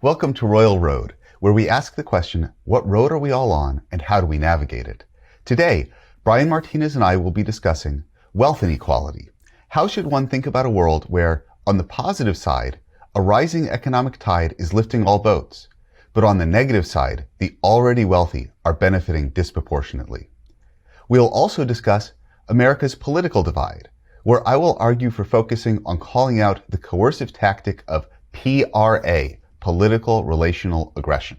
Welcome to Roil Road, where we ask the question, what road are we all on and how do we navigate it? Today, Brian Martinez and I will be discussing wealth inequality. How should one think about a world where, on the positive side, a rising economic tide is lifting all boats, but on the negative side, the already wealthy are benefiting disproportionately? We'll also discuss America's political divide, where I will argue for focusing on calling out the coercive tactic of PRA, political relational aggression.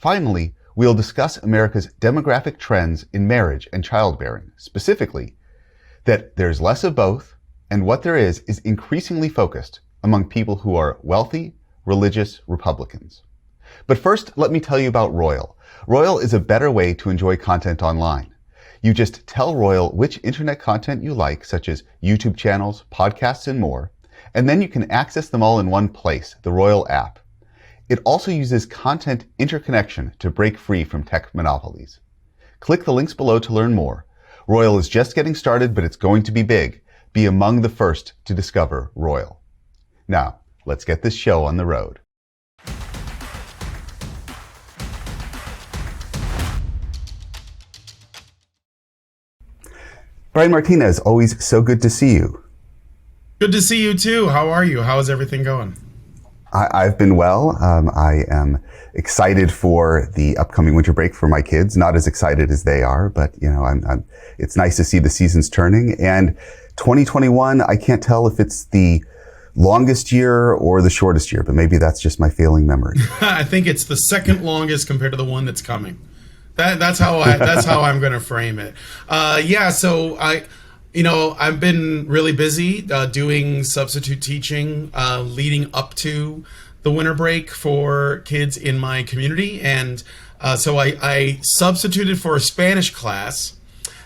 Finally, we'll discuss America's demographic trends in marriage and childbearing, specifically that there's less of both, and what there is increasingly focused among people who are wealthy, religious Republicans. But first, let me tell you about Roil. Roil is a better way to enjoy content online. You just tell Roil which internet content you like, such as YouTube channels, podcasts, and more, and then you can access them all in one place, the Roil app. It also uses content interconnection to break free from tech monopolies. Click the links below to learn more. Roil is just getting started, but it's going to be big. Be among the first to discover Roil. Now, let's get this show on the road. Brian Martinez, always so good to see you. Good to see you too. How are you? How is everything going? I've been well. I am excited for the upcoming winter break for my kids. Not as excited as they are, but you know, it's nice to see the seasons turning. And 2021, I can't tell if it's the longest year or the shortest year, but maybe that's just my failing memory. I think it's the second longest compared to the one that's coming. That's how I'm going to frame it. So I've been really busy doing substitute teaching leading up to the winter break for kids in my community. And so I substituted for a Spanish class.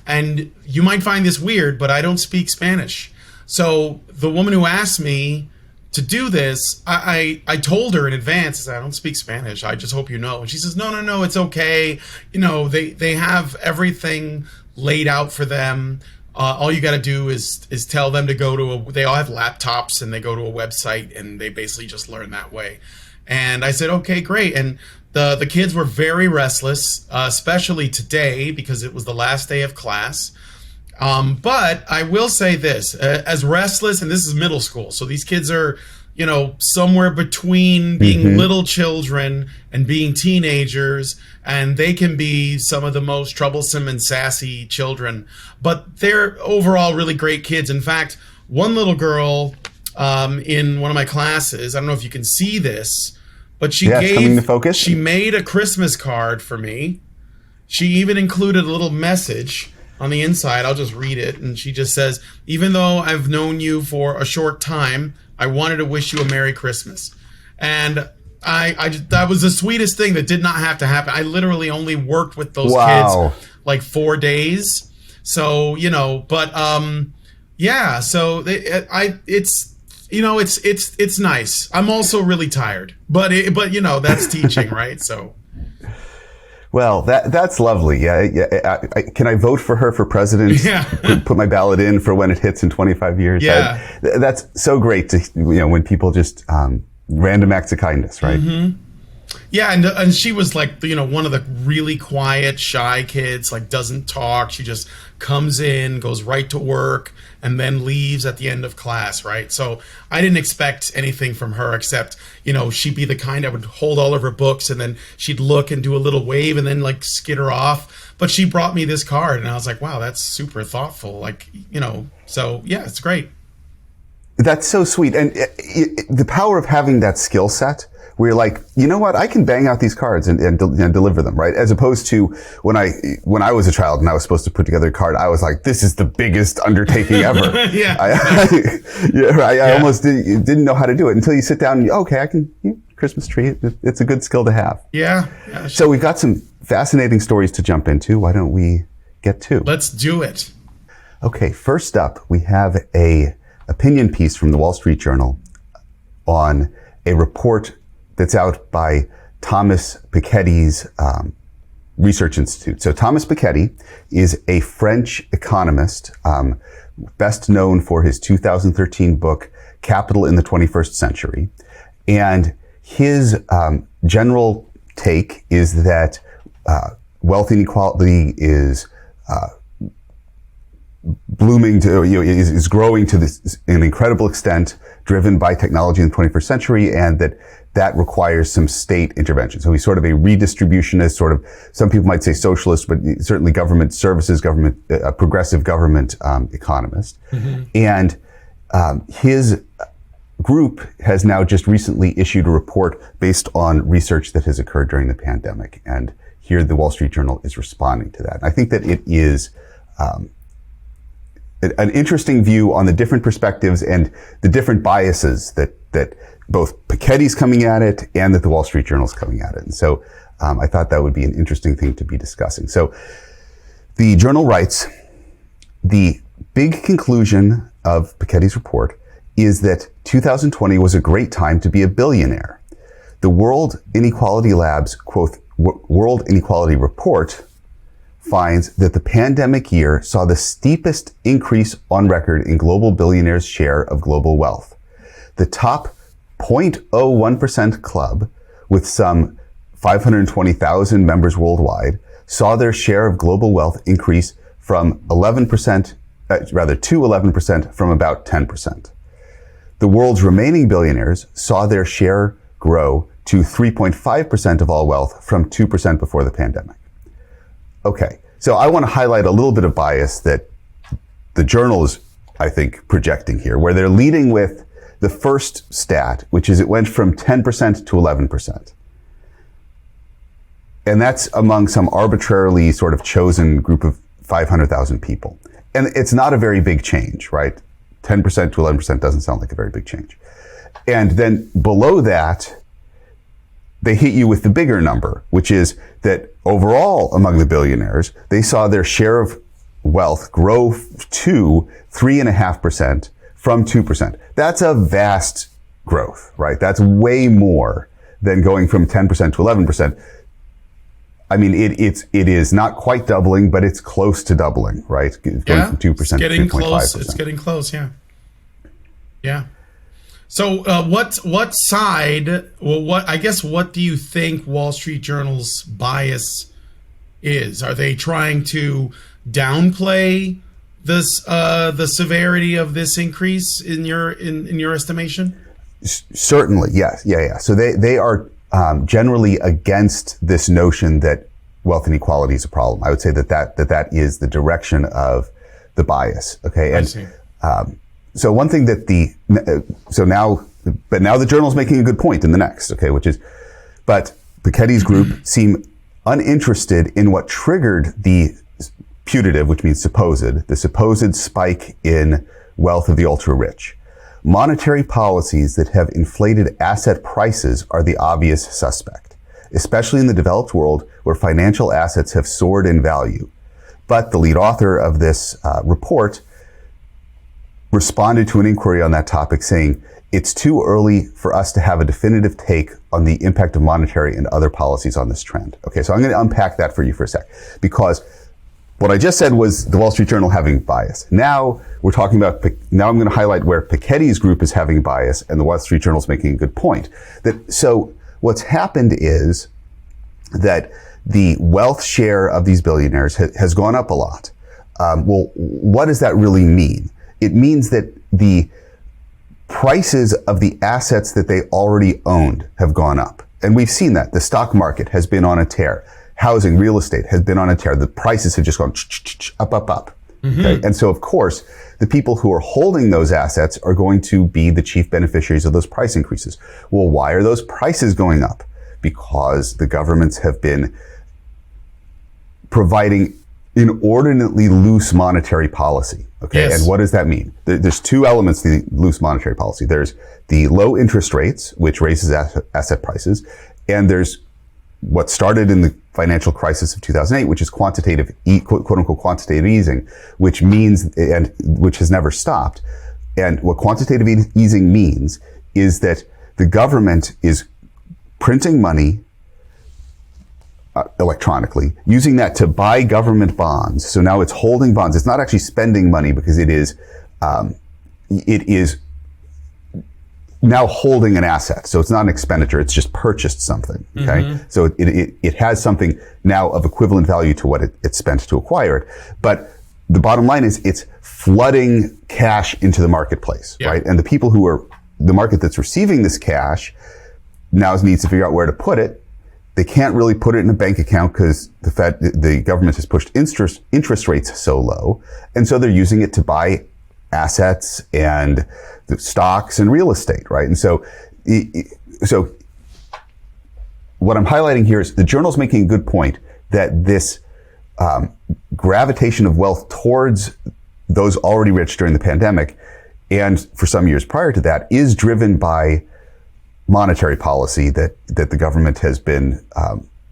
And you might find this weird, but I don't speak Spanish. So the woman who asked me to do this, I told her in advance, I don't speak Spanish. I just hope you know. And she says, no, it's okay. You know, they have everything laid out for them. All you got to do is tell them to go to they all have laptops and they go to a website and they basically just learn that way. And I said, okay, great. And the kids were very restless, especially today because it was the last day of class. But I will say this, as restless, and this is middle school. So these kids are, somewhere between being little children and being teenagers, and they can be some of the most troublesome and sassy children, but they're overall really great kids. In fact, one little girl in one of my classes, I don't know if you can see this, but she made a Christmas card for me. She even included a little message on the inside. I'll just read it. And she just says, even though I've known you for a short time, I wanted to wish you a Merry Christmas. And that was the sweetest thing that did not have to happen. I literally only worked with those kids like 4 days. So, so it's nice. I'm also really tired, but that's teaching, right? So. Well, that's lovely. Yeah. Can I vote for her for president? Yeah. Put my ballot in for when it hits in 25 years. Yeah. That's so great to, when people just, random acts of kindness, right? Mm-hmm. Yeah. And she was like, one of the really quiet, shy kids, like doesn't talk. She just comes in, goes right to work, and then leaves at the end of class, right? So I didn't expect anything from her except, she'd be the kind that would hold all of her books and then she'd look and do a little wave and then like skitter off. But she brought me this card and I was like, wow, that's super thoughtful. Like, so yeah, it's great. That's so sweet. And the power of having that skill set where you're like, you know what, I can bang out these cards and deliver them, right? As opposed to when I was a child and I was supposed to put together a card, I was like, this is the biggest undertaking ever. I almost didn't know how to do it until you sit down and okay, I can, Christmas tree, it's a good skill to have. Yeah. So we've got some fascinating stories to jump into. Why don't we get to? Let's do it. Okay, first up, we have a opinion piece from the Wall Street Journal on a report that's out by Thomas Piketty's Research Institute. So Thomas Piketty is a French economist, best known for his 2013 book, Capital in the 21st Century. And his general take is that wealth inequality is blooming to, is growing to an incredible extent, driven by technology in the 21st century, and that requires some state intervention. So he's sort of a redistributionist, sort of, some people might say socialist, but certainly government services, progressive government economist. Mm-hmm. And his group has now just recently issued a report based on research that has occurred during the pandemic. And here the Wall Street Journal is responding to that. And I think that it is an interesting view on the different perspectives and the different biases that both Piketty's coming at it and that the Wall Street Journal's coming at it. And so I thought that would be an interesting thing to be discussing. So the journal writes, the big conclusion of Piketty's report is that 2020 was a great time to be a billionaire. The World Inequality Lab's, quote, World Inequality Report finds that the pandemic year saw the steepest increase on record in global billionaires' share of global wealth. The top 0.01% club, with some 520,000 members worldwide, saw their share of global wealth increase from 11%, to 11% from about 10%. The world's remaining billionaires saw their share grow to 3.5% of all wealth from 2% before the pandemic. Okay, so I want to highlight a little bit of bias that the journal is, I think, projecting here, where they're leading with the first stat, which is it went from 10% to 11%. And that's among some arbitrarily sort of chosen group of 500,000 people. And it's not a very big change, right? 10% to 11% doesn't sound like a very big change. And then below that, they hit you with the bigger number, which is that overall among the billionaires, they saw their share of wealth grow to 3.5% from 2%. That's a vast growth, right? That's way more than going from 10% to 11%. I mean, it is not quite doubling, but it's close to doubling, right? Going from 2% to 3.5%. It's getting close, yeah. Yeah. So what side, well, what do you think Wall Street Journal's bias is? Are they trying to downplay this the severity of this increase in your estimation? Certainly, yes. Yeah. So they are generally against this notion that wealth inequality is a problem. I would say that is the direction of the bias. Okay, and I see. So one thing that now the journal's making a good point in the next, okay, but Piketty's group seem uninterested in what triggered the putative, which means the supposed spike in wealth of the ultra rich. Monetary policies that have inflated asset prices are the obvious suspect, especially in the developed world where financial assets have soared in value. But the lead author of this report responded to an inquiry on that topic saying, it's too early for us to have a definitive take on the impact of monetary and other policies on this trend. Okay, so I'm going to unpack that for you for a sec, because what I just said was the Wall Street Journal having bias. Now I'm going to highlight where Piketty's group is having bias and the Wall Street Journal is making a good point. So what's happened is that the wealth share of these billionaires has gone up a lot. Well, what does that really mean? It means that the prices of the assets that they already owned have gone up. And we've seen that. The stock market has been on a tear. Housing, real estate has been on a tear. The prices have just gone up. Mm-hmm. Okay? And so, of course, the people who are holding those assets are going to be the chief beneficiaries of those price increases. Well, why are those prices going up? Because the governments have been providing inordinately loose monetary policy. Okay, yes. And what does that mean? There's two elements to the loose monetary policy. There's the low interest rates, which raises asset prices, and there's what started in the financial crisis of 2008, which is quote unquote quantitative easing, which means, and which has never stopped. And what quantitative easing means is that the government is printing money electronically, using that to buy government bonds. So now it's holding bonds. It's not now holding an asset. So it's not an expenditure, it's just purchased something. Okay. So it has something now of equivalent value to what it spent to acquire it. But the bottom line is it's flooding cash into the marketplace, right? And the people who are the market that's receiving this cash now needs to figure out where to put it. They can't really put it in a bank account because the government has pushed interest rates so low. And so they're using it to buy assets and the stocks and real estate, right? And so what I'm highlighting here is the journal's making a good point that this gravitation of wealth towards those already rich during the pandemic and for some years prior to that is driven by monetary policy that the government has been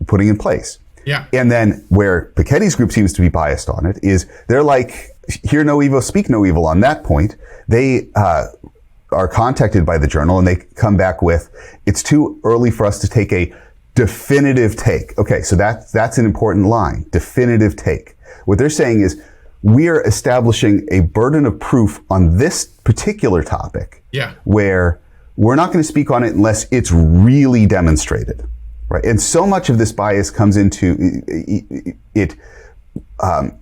putting in place. Yeah. And then where Piketty's group seems to be biased on it is they're like, hear no evil, speak no evil on that point. They are contacted by the journal and they come back with, it's too early for us to take a definitive take. Okay, so that's an important line, definitive take. What they're saying is we're establishing a burden of proof on this particular topic where we're not going to speak on it unless it's really demonstrated, right? And so much of this bias comes into it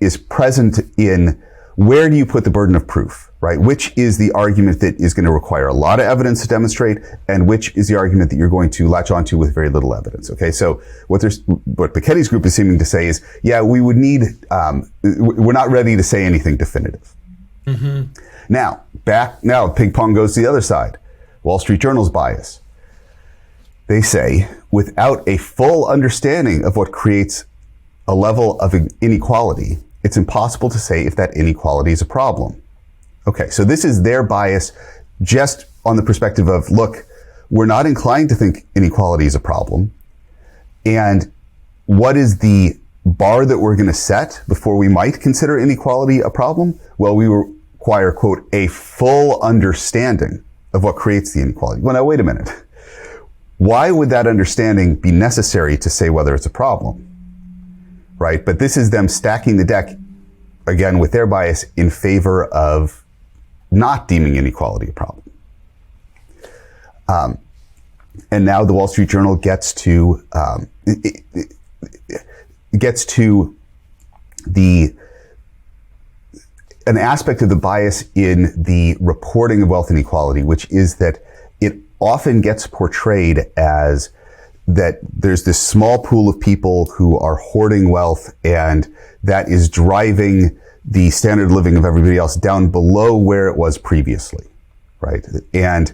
is present in where do you put the burden of proof, right? Which is the argument that is going to require a lot of evidence to demonstrate, and which is the argument that you're going to latch onto with very little evidence. Okay, so what Piketty's group is seeming to say is, yeah, we would need, we're not ready to say anything definitive. Now, ping pong goes to the other side. Wall Street Journal's bias. They say, without a full understanding of what creates a level of inequality, it's impossible to say if that inequality is a problem. Okay, so this is their bias just on the perspective of, look, we're not inclined to think inequality is a problem. And what is the bar that we're going to set before we might consider inequality a problem? Well, we require, quote, a full understanding of what creates the inequality. Well, now, wait a minute. Why would that understanding be necessary to say whether it's a problem? Right? But this is them stacking the deck, again, with their bias in favor of not deeming inequality a problem. And now the Wall Street Journal gets to an aspect of the bias in the reporting of wealth inequality, which is that it often gets portrayed as that there's this small pool of people who are hoarding wealth and that is driving the standard of living of everybody else down below where it was previously, right? And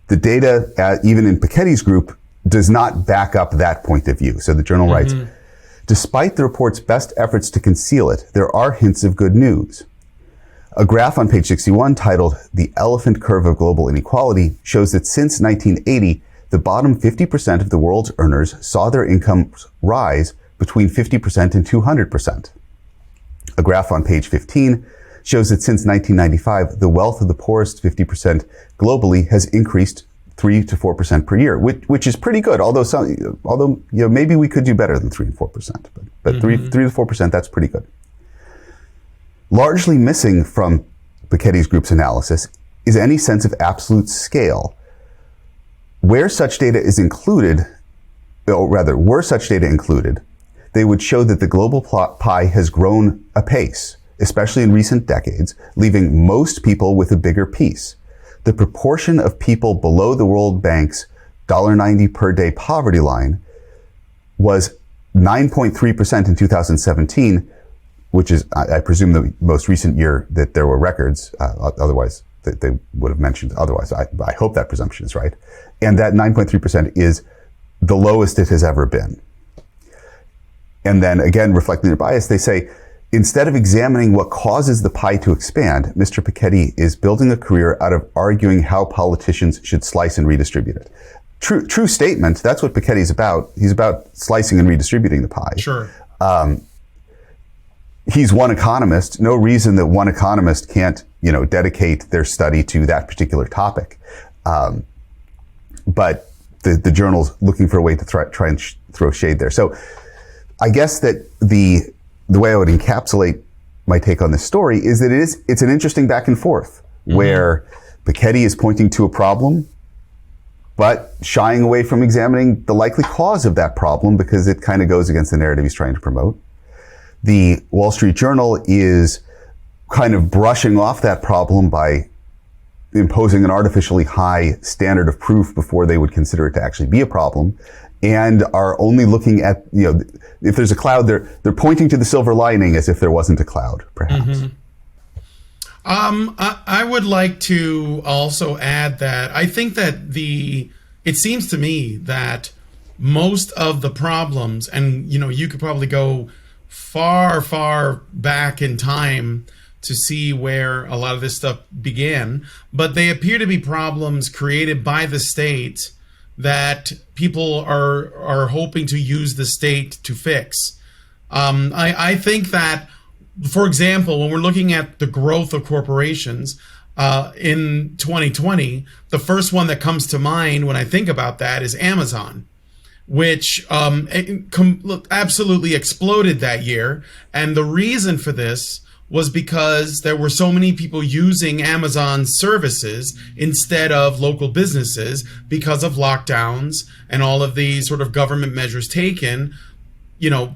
the data, even in Piketty's group, does not back up that point of view. So the journal writes, despite the report's best efforts to conceal it, there are hints of good news. A graph on page 61 titled The Elephant Curve of Global Inequality shows that since 1980, the bottom 50% of the world's earners saw their incomes rise between 50% and 200%. A graph on page 15 shows that since 1995, the wealth of the poorest 50% globally has increased 3 to 4% per year, which is pretty good. Although maybe we could do better than 3 and 4%, but 3 to 4%, that's pretty good. Largely missing from Piketty's group's analysis is any sense of absolute scale. Where such data is included, or rather, were such data included, they would show that the global pie has grown apace, especially in recent decades, leaving most people with a bigger piece. The proportion of people below the World Bank's $1.90 per day poverty line was 9.3% in 2017, which is, I presume, the most recent year that there were records. Otherwise, they would have mentioned otherwise. I hope that presumption is right. And that 9.3% is the lowest it has ever been. And then again, reflecting their bias, they say, instead of examining what causes the pie to expand, Mr. Piketty is building a career out of arguing how politicians should slice and redistribute it. True statement. That's what Piketty's about. He's about slicing and redistributing the pie. Sure. He's one economist. No reason that one economist can't, dedicate their study to that particular topic. But the journal's looking for a way to try and throw shade there. So I guess that the way I would encapsulate my take on this story is that it's an interesting back and forth where Piketty is pointing to a problem but shying away from examining the likely cause of that problem because it kind of goes against the narrative he's trying to promote. The Wall Street Journal is kind of brushing off that problem by imposing an artificially high standard of proof before they would consider it to actually be a problem, and are only looking at, if there's a cloud, they're pointing to the silver lining as if there wasn't a cloud, perhaps. Mm-hmm. I would like to also add that I think that it seems to me that most of the problems, and you could probably go far, far back in time to see where a lot of this stuff began, but they appear to be problems created by the state that people are hoping to use the state to fix. I think that, for example, when we're looking at the growth of corporations in 2020, the first one that comes to mind when I think about that is Amazon, which absolutely exploded that year. And the reason for this was because there were so many people using Amazon services instead of local businesses because of lockdowns and all of the sort of government measures taken,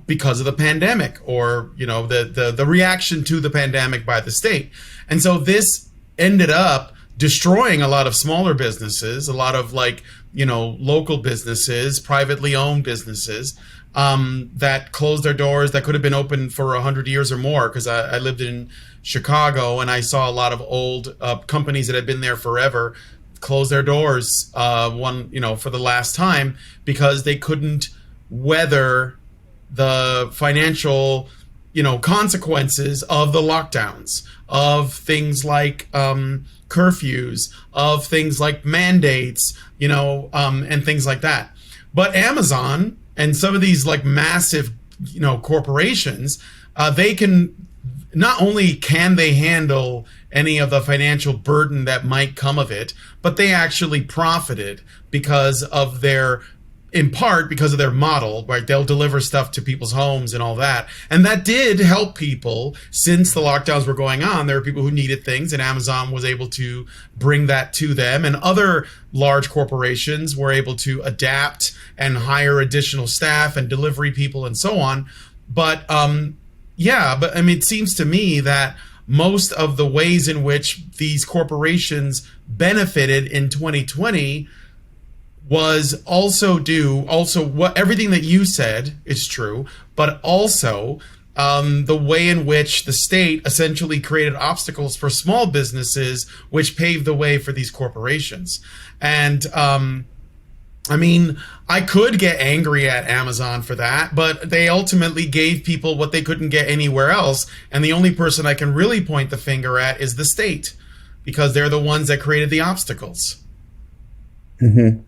because of the pandemic, or, the reaction to the pandemic by the state. And so this ended up destroying a lot of smaller businesses, a lot of local businesses, privately owned businesses, that closed their doors, that could have been open for 100 years or more. Because I lived in Chicago and I saw a lot of old companies that had been there forever close their doors for the last time because they couldn't weather the financial consequences of the lockdowns, of things like curfews, of things like mandates, and things like that. But Amazon and some of these massive, corporations, they can, not only can they handle any of the financial burden that might come of it, but they actually profited in part because of their model, right? They'll deliver stuff to people's homes and all that. And that did help people since the lockdowns were going on. There were people who needed things, and Amazon was able to bring that to them. And other large corporations were able to adapt and hire additional staff and delivery people and so on. But it seems to me that most of the ways in which these corporations benefited in 2020 was also what everything that you said is true, but also the way in which the state essentially created obstacles for small businesses, which paved the way for these corporations. And I could get angry at Amazon for that, but they ultimately gave people what they couldn't get anywhere else. And the only person I can really point the finger at is the state, because they're the ones that created the obstacles. Mm-hmm.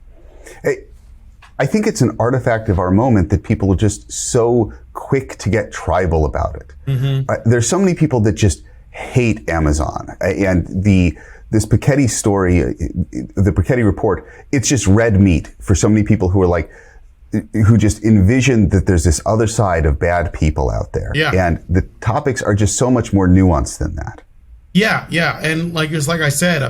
I think it's an artifact of our moment that people are just so quick to get tribal about it. Mm-hmm. There's so many people that just hate Amazon, and this Piketty story, the Piketty report, it's just red meat for so many people who are who just envision that there's this other side of bad people out there. Yeah. And the topics are just so much more nuanced than that. Yeah. And like I said,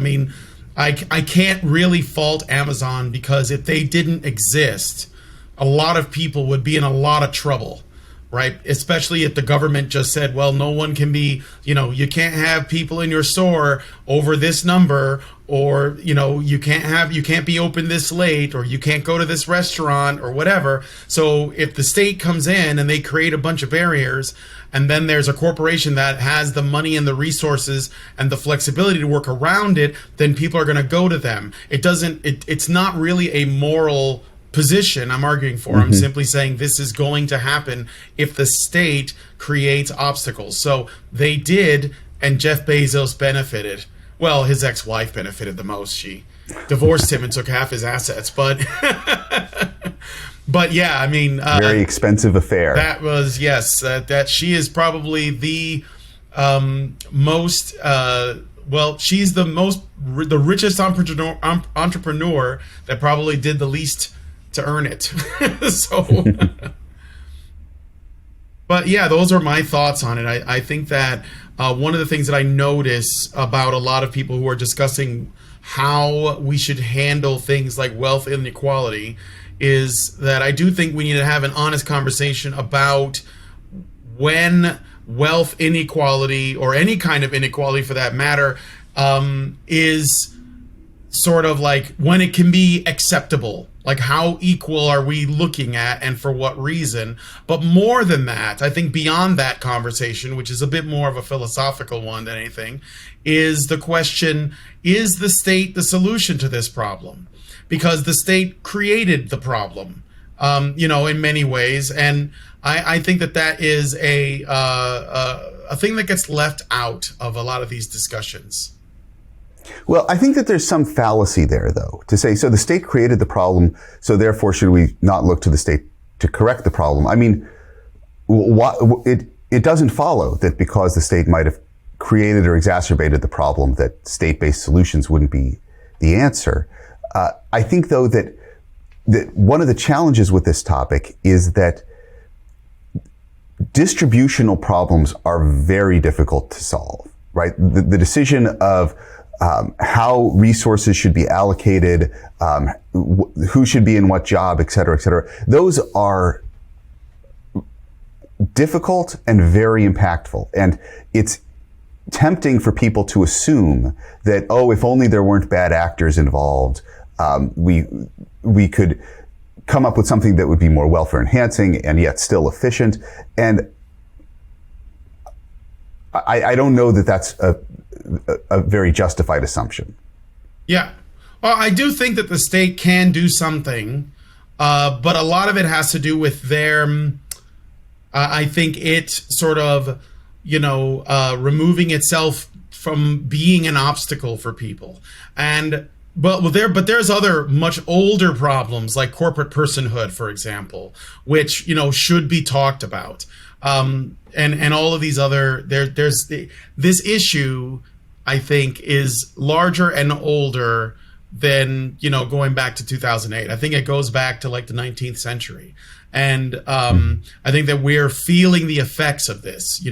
I can't really fault Amazon, because if they didn't exist, a lot of people would be in a lot of trouble, right? Especially if the government just said, well, no one can be, you can't have people in your store over this number, or, you can't be open this late, or you can't go to this restaurant or whatever. So if the state comes in and they create a bunch of barriers, and then there's a corporation that has the money and the resources and the flexibility to work around it, then people are going to go to them. It's not really a moral position I'm arguing for. Mm-hmm. I'm simply saying this is going to happen if the state creates obstacles. So they did, and Jeff Bezos benefited. Well, his ex-wife benefited the most. She divorced him and took half his assets, but But yeah, very expensive affair. That was, yes, that she is probably the most, she's the richest entrepreneur that probably did the least to earn it. So, But yeah, those are my thoughts on it. I think that one of the things that I notice about a lot of people who are discussing how we should handle things like wealth inequality is that I do think we need to have an honest conversation about when wealth inequality, or any kind of inequality for that matter, is sort of like when it can be acceptable. Like, how equal are we looking at, and for what reason? But more than that, I think beyond that conversation, which is a bit more of a philosophical one than anything, is the question, is the state the solution to this problem? Because the state created the problem, in many ways. And I think that is a thing that gets left out of a lot of these discussions. Well, I think that there's some fallacy there, though, to say, so the state created the problem, so therefore should we not look to the state to correct the problem? I mean, it doesn't follow that because the state might have created or exacerbated the problem that state-based solutions wouldn't be the answer. I think, though, that one of the challenges with this topic is that distributional problems are very difficult to solve, right? The decision of how resources should be allocated, who should be in what job, et cetera, those are difficult and very impactful. And it's tempting for people to assume that, if only there weren't bad actors involved, we could come up with something that would be more welfare enhancing and yet still efficient. And I don't know that that's a very justified assumption. Yeah. Well, I do think that the state can do something, but a lot of it has to do with their, I think it sort of, removing itself from being an obstacle for people. But there's other much older problems like corporate personhood, for example, which, should be talked about. And all of these other, this issue, I think, is larger and older than, going back to 2008. I think it goes back to like the 19th century. And I think that we're feeling the effects of this,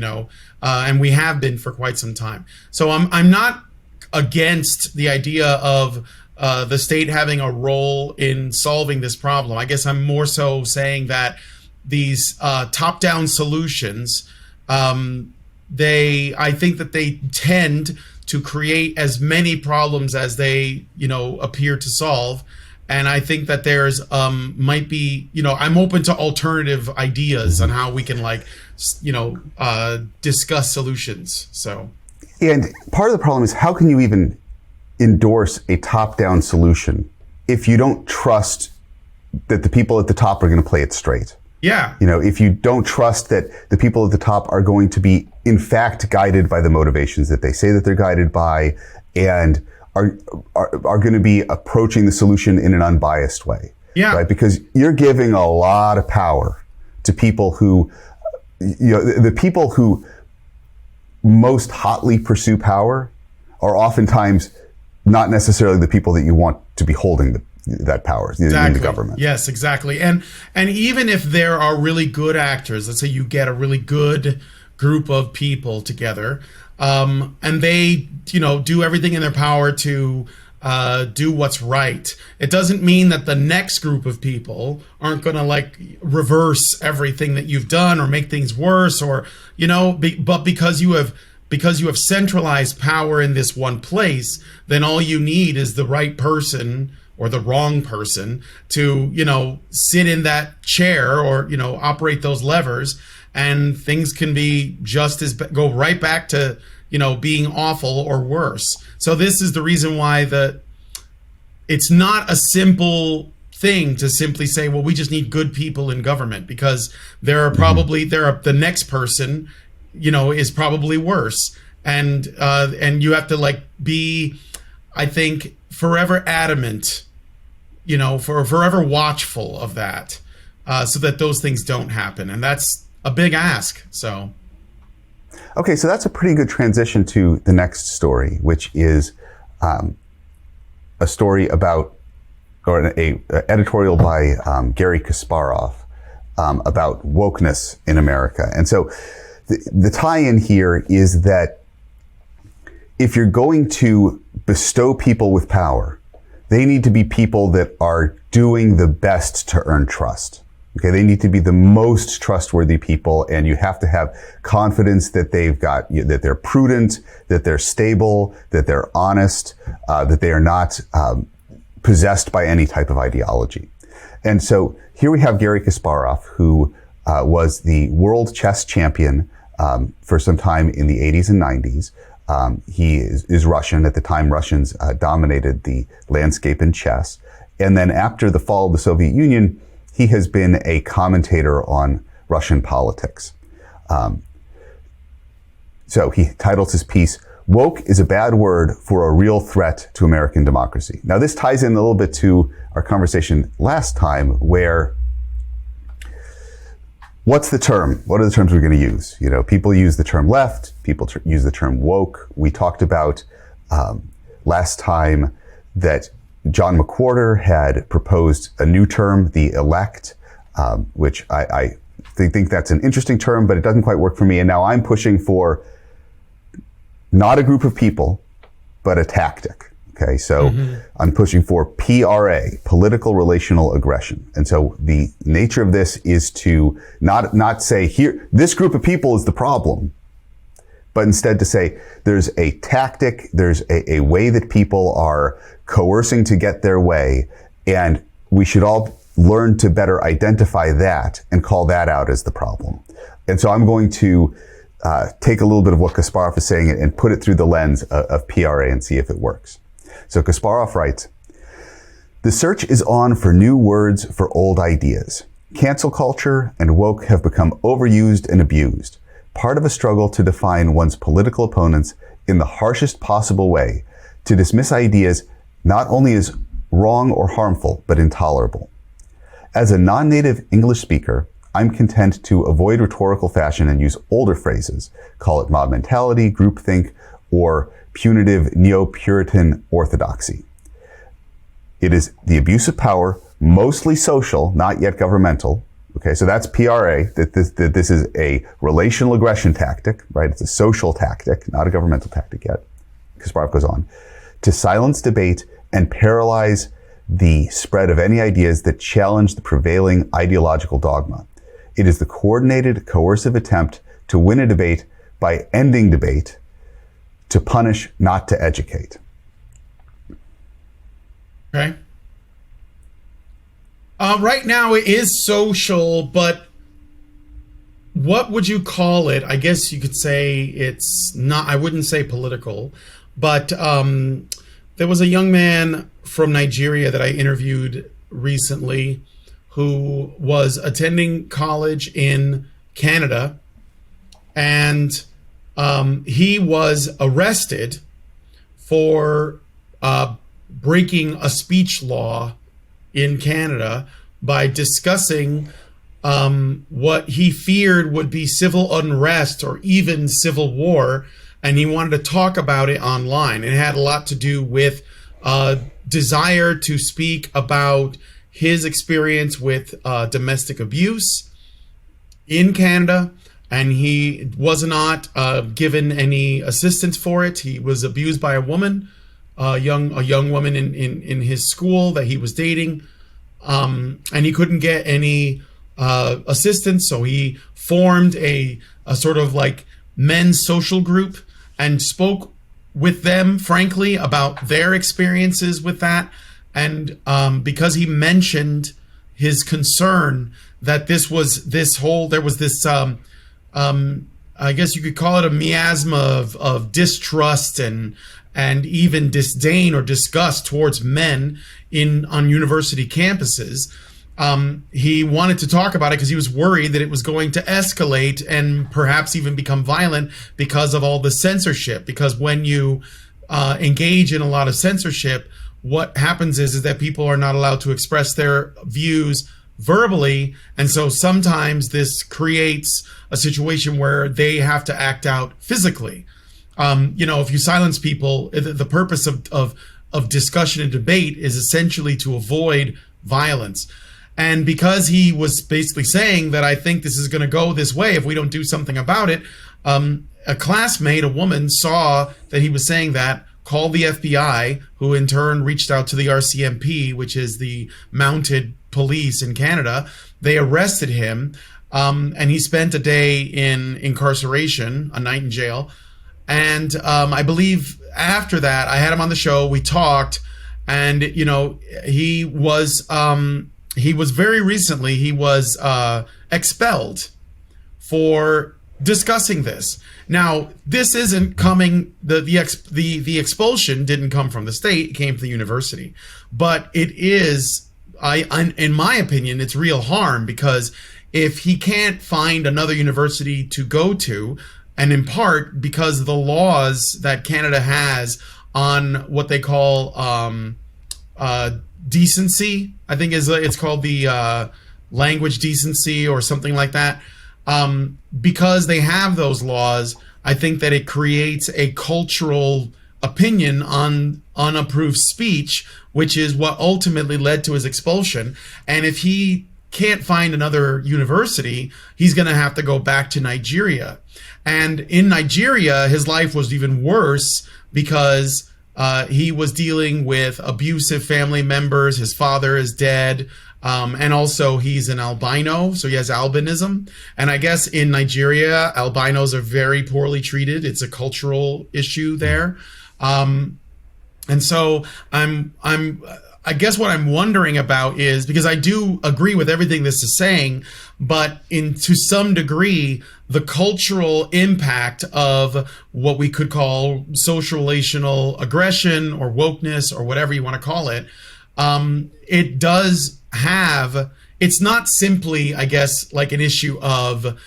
and we have been for quite some time. So I'm not against the idea of the state having a role in solving this problem. I guess I'm more so saying that these top-down solutions, I think that they tend to create as many problems as they, appear to solve. And I think that there's might be, I'm open to alternative ideas on how we can discuss solutions. So, and part of the problem is, how can you even endorse a top-down solution if you don't trust that the people at the top are going to play it straight? Yeah. If you don't trust that the people at the top are going to be, in fact, guided by the motivations that they say that they're guided by, and are going to be approaching the solution in an unbiased way. Yeah. Right? Because you're giving a lot of power to people who, the people who most hotly pursue power are oftentimes not necessarily the people that you want to be holding that power in the government. Yes, exactly. And even if there are really good actors, let's say you get a really good group of people together, and they, do everything in their power to do what's right. It doesn't mean that the next group of people aren't going to reverse everything that you've done or make things worse, or, but because you have centralized power in this one place, then all you need is the right person or the wrong person to, sit in that chair or, operate those levers, and things can be go right back to, being awful or worse. So this is the reason why it's not a simple thing to simply say, well, we just need good people in government, because there are the next person, is probably worse. And you have to be, I think, forever adamant, forever watchful of that, so that those things don't happen. And that's a big ask. So. Okay, so that's a pretty good transition to the next story, which is a story about, or a editorial by Gary Kasparov about wokeness in America. And so the tie-in here is that if you're going to bestow people with power, they need to be people that are doing the best to earn trust. Okay, they need to be the most trustworthy people, and you have to have confidence that that they're prudent, that they're stable, that they're honest, that they are not possessed by any type of ideology. And so here we have Garry Kasparov, who was the world chess champion for some time in the 80s and 90s. He is Russian. At the time, Russians dominated the landscape in chess. And then after the fall of the Soviet Union, he has been a commentator on Russian politics. So he titles his piece, "Woke is a bad word for a real threat to American democracy." Now, this ties in a little bit to our conversation last time, where what's the term? What are the terms we're going to use? You know, people use the term left, people use the term woke. We talked about last time that John McWhorter had proposed a new term, the elect, which I think that's an interesting term, but it doesn't quite work for me. And now I'm pushing for not a group of people, but a tactic. Okay, so I'm pushing for PRA, political relational aggression. And so the nature of this is to not say, here, this group of people is the problem, but instead to say there's a tactic, there's a way that people are coercing to get their way, and we should all learn to better identify that and call that out as the problem. And so I'm going to take a little bit of what Kasparov is saying and put it through the lens of PRA and see if it works. So Kasparov writes, "The search is on for new words for old ideas. Cancel culture and woke have become overused and abused, part of a struggle to define one's political opponents in the harshest possible way, to dismiss ideas not only as wrong or harmful, but intolerable. As a non-native English speaker, I'm content to avoid rhetorical fashion and use older phrases, call it mob mentality, groupthink, or punitive neo-Puritan orthodoxy. It is the abuse of power, mostly social, not yet governmental." Okay, so that's PRA, that this is a relational aggression tactic, right? It's a social tactic, not a governmental tactic yet. Kasparov goes on, "To silence debate and paralyze the spread of any ideas that challenge the prevailing ideological dogma. It is the coordinated, coercive attempt to win a debate by ending debate, to punish, not to educate." Okay. Right now it is social, but what would you call it? I guess you could say it's not, I wouldn't say political, but there was a young man from Nigeria that I interviewed recently who was attending college in Canada, and he was arrested for breaking a speech law in Canada by discussing what he feared would be civil unrest or even civil war, and he wanted to talk about it online. It had a lot to do with desire to speak about his experience with domestic abuse in Canada, and he was not given any assistance for it. He was abused by a woman, a young woman in his school that he was dating, and he couldn't get any assistance, so he formed a sort of like men's social group and spoke with them frankly about their experiences with that. And because he mentioned his concern that there was this I guess you could call it a miasma of distrust and even disdain or disgust towards men on university campuses. He wanted to talk about it because he was worried that it was going to escalate and perhaps even become violent because of all the censorship. Because when you engage in a lot of censorship, what happens is that people are not allowed to express their views verbally. And so sometimes this creates a situation where they have to act out physically. If you silence people, the purpose of discussion and debate is essentially to avoid violence. And because he was basically saying that I think this is going to go this way if we don't do something about it, a classmate, a woman, saw that he was saying that, called the FBI, who in turn reached out to the RCMP, which is the mounted police in Canada. They arrested him, and he spent a day in incarceration, a night in jail. And I believe after that, I had him on the show. We talked, and he was very recently expelled for discussing this. Now, this isn't coming. The expulsion didn't come from the state; it came from the university. But it is, in my opinion, it's real harm, because if he can't find another university to go to, and in part because of the laws that Canada has on what they call decency, I think it's called the language decency or something like that. Because they have those laws, I think that it creates a cultural opinion on unapproved speech, which is what ultimately led to his expulsion. And if he can't find another university, he's going to have to go back to Nigeria. And in Nigeria, his life was even worse because he was dealing with abusive family members. His father is dead. And also he's an albino, so he has albinism. And I guess in Nigeria, albinos are very poorly treated. It's a cultural issue there. And so I guess what I'm wondering about is, because I do agree with everything this is saying, but to some degree, the cultural impact of what we could call social relational aggression or wokeness or whatever you want to call it, it does have, it's not simply, I guess, like an issue of,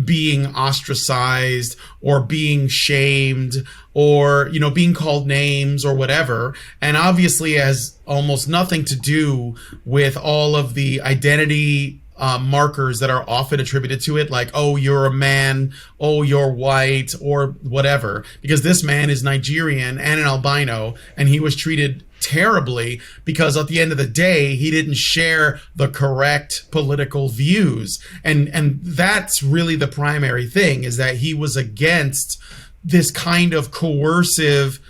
being ostracized or being shamed or, being called names or whatever. And obviously has almost nothing to do with all of the identity markers that are often attributed to it, like, oh, you're a man, oh, you're white, or whatever, because this man is Nigerian and an albino, and he was treated terribly because at the end of the day, he didn't share the correct political views. And that's really the primary thing, is that he was against this kind of coercive,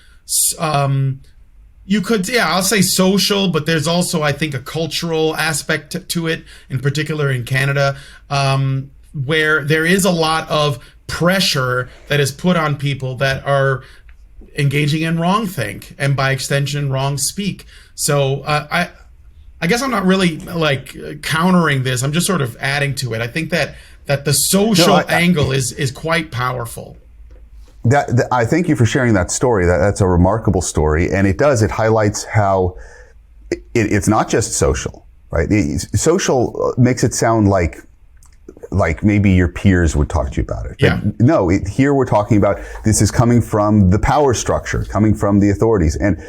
I'll say social, but there's also, I think, a cultural aspect to it, in particular in Canada, where there is a lot of pressure that is put on people that are engaging in wrong think, and by extension, wrong speak. So I guess I'm not really like countering this. I'm just sort of adding to it. I think that the social angle is quite powerful. I thank you for sharing that story. That's a remarkable story, and it highlights how it's not just social, right? Social makes it sound like maybe your peers would talk to you about it. Yeah. But no, here we're talking about, this is coming from the power structure, coming from the authorities. And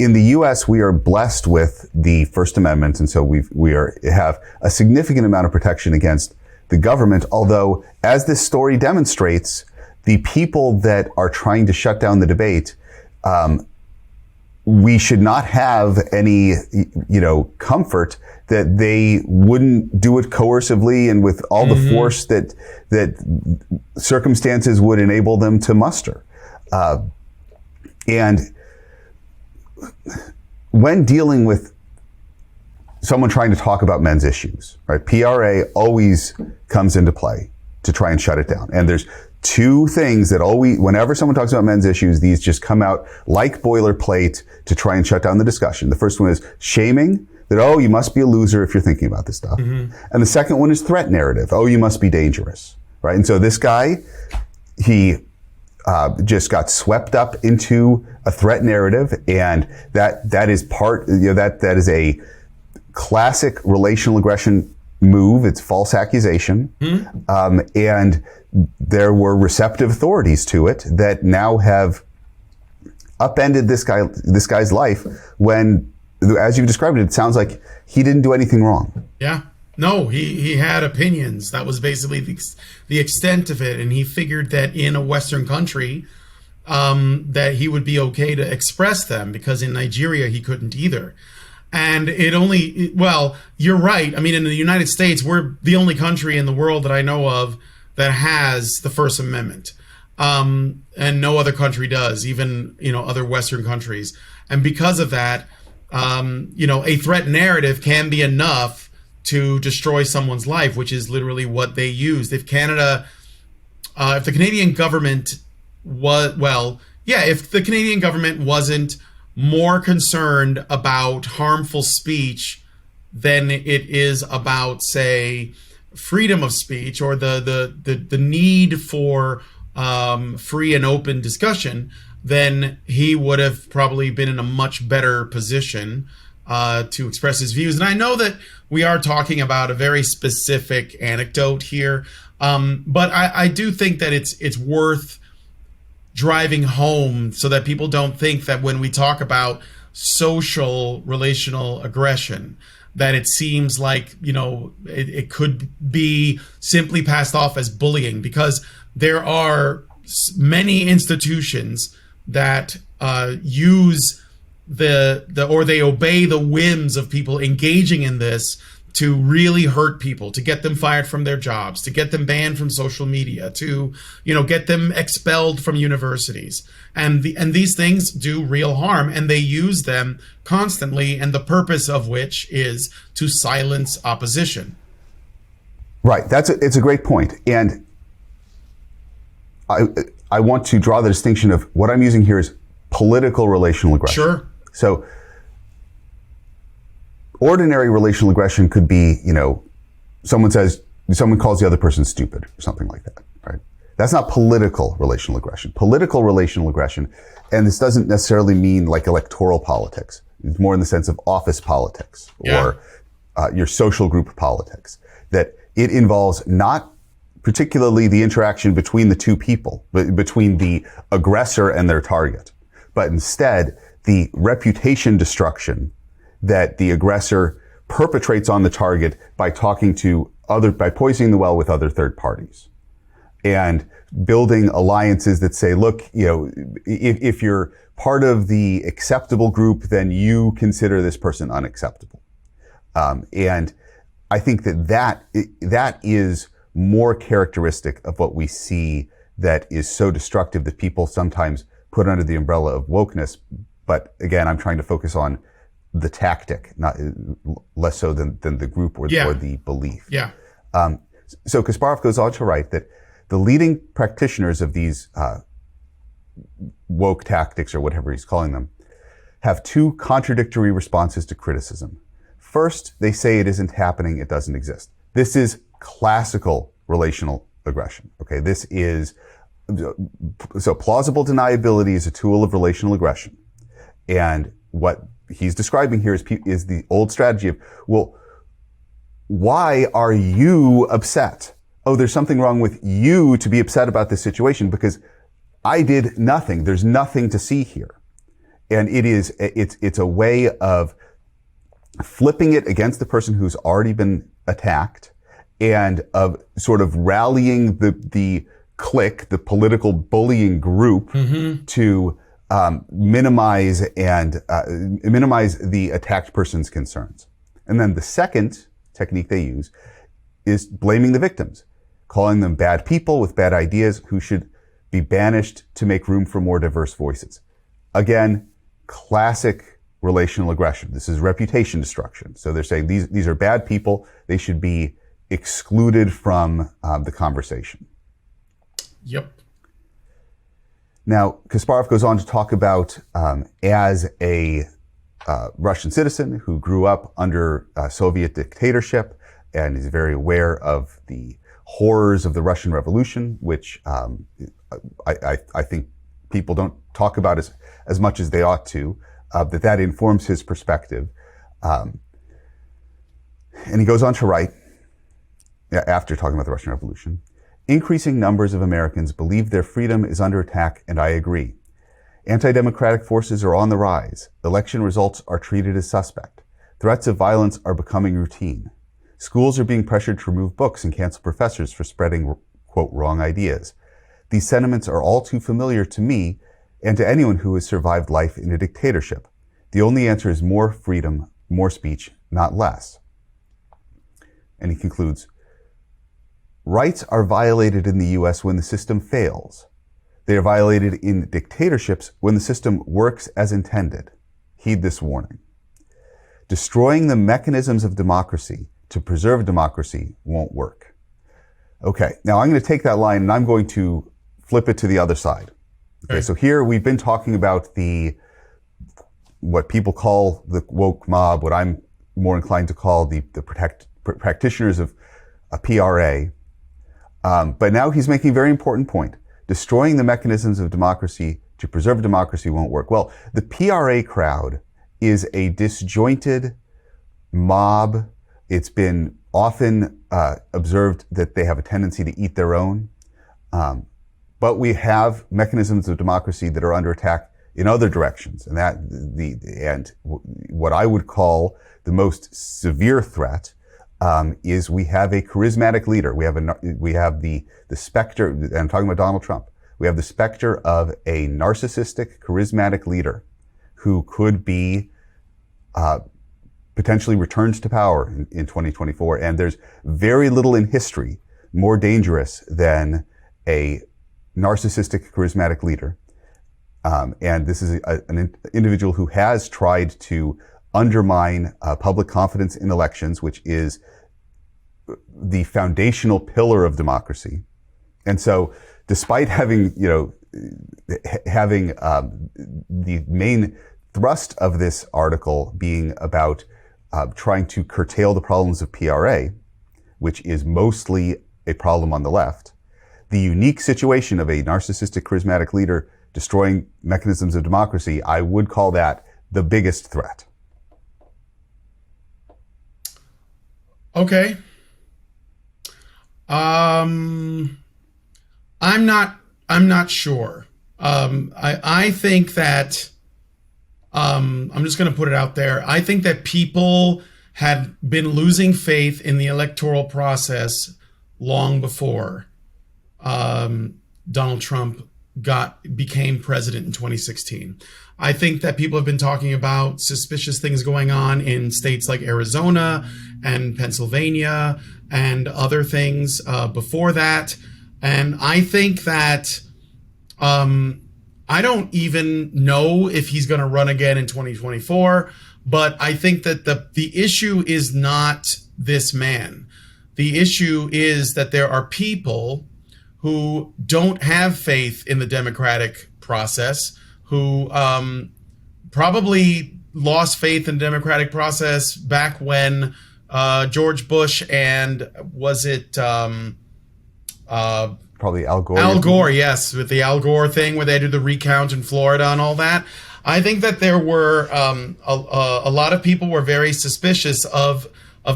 in the U.S., we are blessed with the First Amendment, and so we have a significant amount of protection against the government. Although, as this story demonstrates, the people that are trying to shut down the debate, we should not have any, comfort that they wouldn't do it coercively and with all the force that circumstances would enable them to muster. And when dealing with someone trying to talk about men's issues, right, PRA always comes into play to try and shut it down. And there's two things that whenever someone talks about men's issues, these just come out like boilerplate to try and shut down the discussion. The first one is shaming, that, oh, you must be a loser if you're thinking about this stuff. And the second one is threat narrative. Oh, you must be dangerous, right? And so this guy, he just got swept up into a threat narrative, and that is part, that is a classic relational aggression move. It's false accusation. And there were receptive authorities to it that now have upended this guy's life when, as you've described it, it sounds like he didn't do anything wrong. Yeah. No, he had opinions. That was basically the extent of it. And he figured that in a Western country, that he would be okay to express them, because in Nigeria, he couldn't either. And well, you're right. I mean, in the United States, we're the only country in the world that I know of that has the First Amendment. And no other country does, even, other Western countries. And because of that, a threat narrative can be enough to destroy someone's life, which is literally what they used. If the Canadian government if the Canadian government wasn't more concerned about harmful speech than it is about, say, freedom of speech or the need for free and open discussion, then he would have probably been in a much better position to express his views. And I know that we are talking about a very specific anecdote here, but I do think that it's worth driving home so that people don't think that when we talk about social relational aggression, that it seems like, it could be simply passed off as bullying, because there are many institutions that use or they obey the whims of people engaging in this to really hurt people, to get them fired from their jobs, to get them banned from social media, to, get them expelled from universities. And these things do real harm, and they use them constantly, and the purpose of which is to silence opposition. Right. It's a great point. And I want to draw the distinction of what I'm using here is political relational aggression. Sure. So ordinary relational aggression could be, someone calls the other person stupid or something like that, right? That's not political relational aggression. Political relational aggression, and this doesn't necessarily mean like electoral politics. It's more in the sense of office politics or your social group politics, that it involves not particularly the interaction between the two people, between the aggressor and their target, but instead the reputation destruction that the aggressor perpetrates on the target by by poisoning the well with other third parties and building alliances that say, look, if you're part of the acceptable group, then you consider this person unacceptable. And I think that is more characteristic of what we see that is so destructive that people sometimes put under the umbrella of wokeness. But again, I'm trying to focus on the tactic, not less so than the group or the belief. Yeah. So Kasparov goes on to write that the leading practitioners of these woke tactics, or whatever he's calling them, have two contradictory responses to criticism. First, they say it isn't happening, it doesn't exist. This is classical relational aggression. Okay, this is so plausible deniability is a tool of relational aggression, and what he's describing here is the old strategy of, well, why are you upset? Oh, there's something wrong with you to be upset about this situation because I did nothing. There's nothing to see here. And it's a way of flipping it against the person who's already been attacked and of sort of rallying the clique, the political bullying group to minimize the attacked person's concerns. And then the second technique they use is blaming the victims, calling them bad people with bad ideas who should be banished to make room for more diverse voices. Again, classic relational aggression. This is reputation destruction. So they're saying these are bad people. They should be excluded from the conversation. Yep. Now, Kasparov goes on to talk about, as a Russian citizen who grew up under Soviet dictatorship and is very aware of the horrors of the Russian Revolution, which I think people don't talk about as much as they ought to, that informs his perspective. And he goes on to write, after talking about the Russian Revolution, increasing numbers of Americans believe their freedom is under attack, and I agree. Anti-democratic forces are on the rise. Election results are treated as suspect. Threats of violence are becoming routine. Schools are being pressured to remove books and cancel professors for spreading, quote, wrong ideas. These sentiments are all too familiar to me and to anyone who has survived life in a dictatorship. The only answer is more freedom, more speech, not less. And he concludes, rights are violated in the U.S. when the system fails. They are violated in dictatorships when the system works as intended. Heed this warning. Destroying the mechanisms of democracy to preserve democracy won't work. Okay, now I'm going to take that line and I'm going to flip it to the other side. Okay, so here we've been talking about what people call the woke mob, what I'm more inclined to call the practitioners of a PRA. But now he's making a very important point. Destroying the mechanisms of democracy to preserve democracy won't work. Well, the PRA crowd is a disjointed mob. It's been often observed that they have a tendency to eat their own. But we have mechanisms of democracy that are under attack in other directions. And what I would call the most severe threat is we have a charismatic leader. We have the specter, and I'm talking about Donald Trump. We have the specter of a narcissistic, charismatic leader who could be potentially returned to power in 2024. And there's very little in history more dangerous than a narcissistic, charismatic leader. And this is an individual who has tried to undermine public confidence in elections, which is the foundational pillar of democracy. And so, despite having, the main thrust of this article being about trying to curtail the problems of PRA, which is mostly a problem on the left, the unique situation of a narcissistic, charismatic leader destroying mechanisms of democracy, I would call that the biggest threat. Okay. I'm not sure. I think that, I'm just going to put it out there. I think that people had been losing faith in the electoral process long before, Donald Trump became president in 2016. I think that people have been talking about suspicious things going on in states like Arizona and Pennsylvania and other things before that. And I think that I don't even know if he's going to run again in 2024, but I think that the issue is not this man. The issue is that there are people who don't have faith in the democratic process, who probably lost faith in the democratic process back when George Bush and was it probably Al Gore? Al Gore, yes, with the Al Gore thing where they did the recount in Florida and all that. I think that there were a lot of people were very suspicious of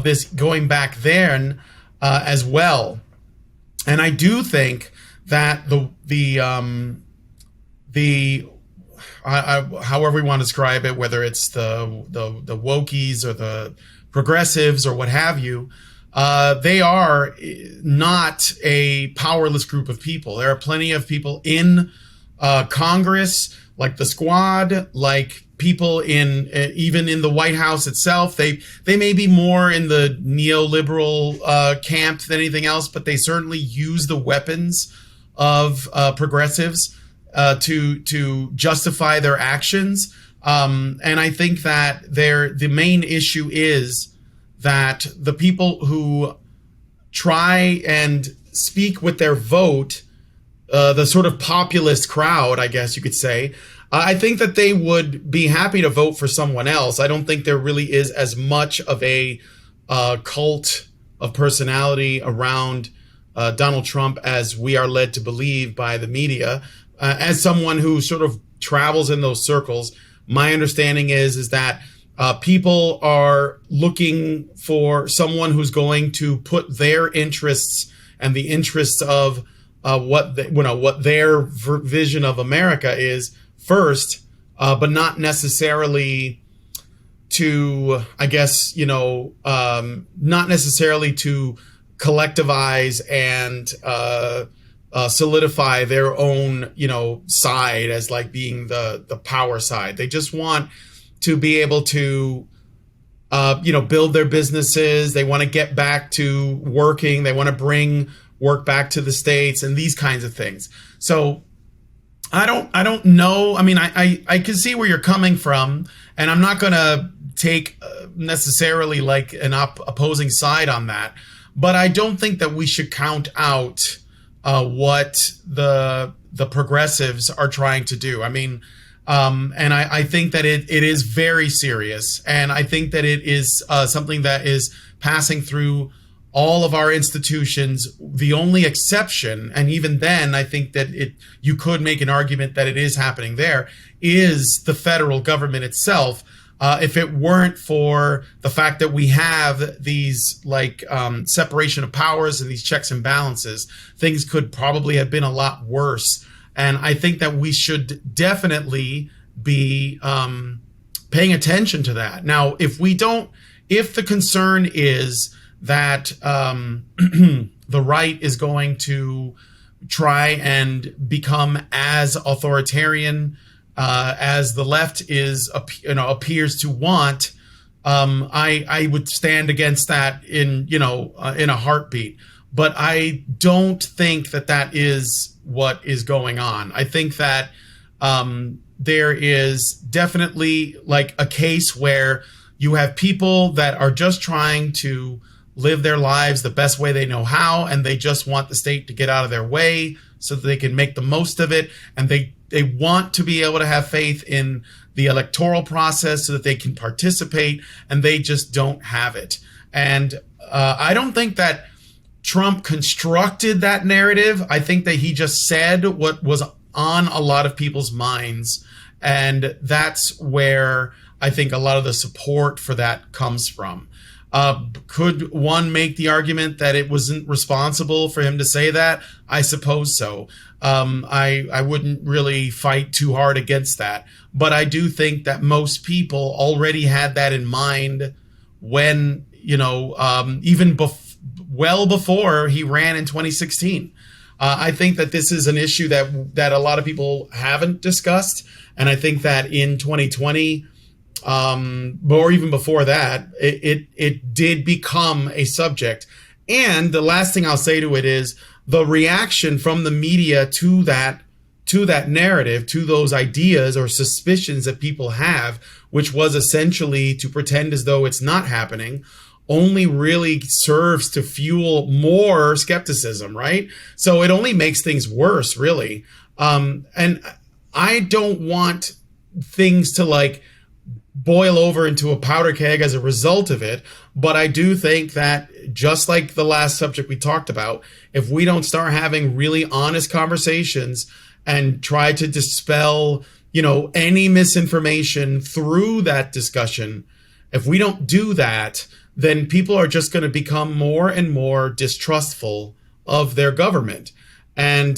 this going back then as well. And I do think that however we want to describe it, whether it's the wokies or the progressives or what have you, they are not a powerless group of people. There are plenty of people in Congress, like the Squad, like people even in the White House itself. They may be more in the neoliberal camp than anything else, but they certainly use the weapons of progressives to justify their actions. And I think that the main issue is that the people who try and speak with their vote, the sort of populist crowd, I guess you could say, I think that they would be happy to vote for someone else. I don't think there really is as much of a cult of personality around Donald Trump as we are led to believe by the media. As someone who sort of travels in those circles, my understanding is that people are looking for someone who's going to put their interests and the interests of what their vision of America is first, but not necessarily to, I guess, not necessarily to collectivize and solidify their own, side as like being the power side. They just want to be able to build their businesses. They want to get back to working. They want to bring work back to the States and these kinds of things. So I don't know. I mean, I can see where you're coming from, and I'm not going to take necessarily like an opposing side on that. But I don't think that we should count out what the progressives are trying to do. I mean, and I think that it is very serious, and I think that it is something that is passing through all of our institutions. The only exception, and even then, I think that you could make an argument that it is happening there, is the federal government itself. If it weren't for the fact that we have these separation of powers and these checks and balances, things could probably have been a lot worse. And I think that we should definitely be paying attention to that. Now, if the concern is that the right is going to try and become as authoritarian as the left appears to want, I would stand against that in a heartbeat. But I don't think that is what is going on. I think that there is definitely like a case where you have people that are just trying to live their lives the best way they know how, and they just want the state to get out of their way so that they can make the most of it, and they want to be able to have faith in the electoral process so that they can participate, and they just don't have it. And I don't think that Trump constructed that narrative. I think that he just said what was on a lot of people's minds, and that's where I think a lot of the support for that comes from. Could one make the argument that it wasn't responsible for him to say that? I suppose so. I wouldn't really fight too hard against that. But I do think that most people already had that in mind when, even well before he ran in 2016. I think that this is an issue that a lot of people haven't discussed. And I think that in 2020, or even before that, it did become a subject. And the last thing I'll say to it is the reaction from the media to that narrative, to those ideas or suspicions that people have, which was essentially to pretend as though it's not happening, only really serves to fuel more skepticism, right? So it only makes things worse, really. And I don't want things to boil over into a powder keg as a result of it. But I do think that, just like the last subject we talked about, if we don't start having really honest conversations and try to dispel, any misinformation through that discussion, if we don't do that, then people are just going to become more and more distrustful of their government. And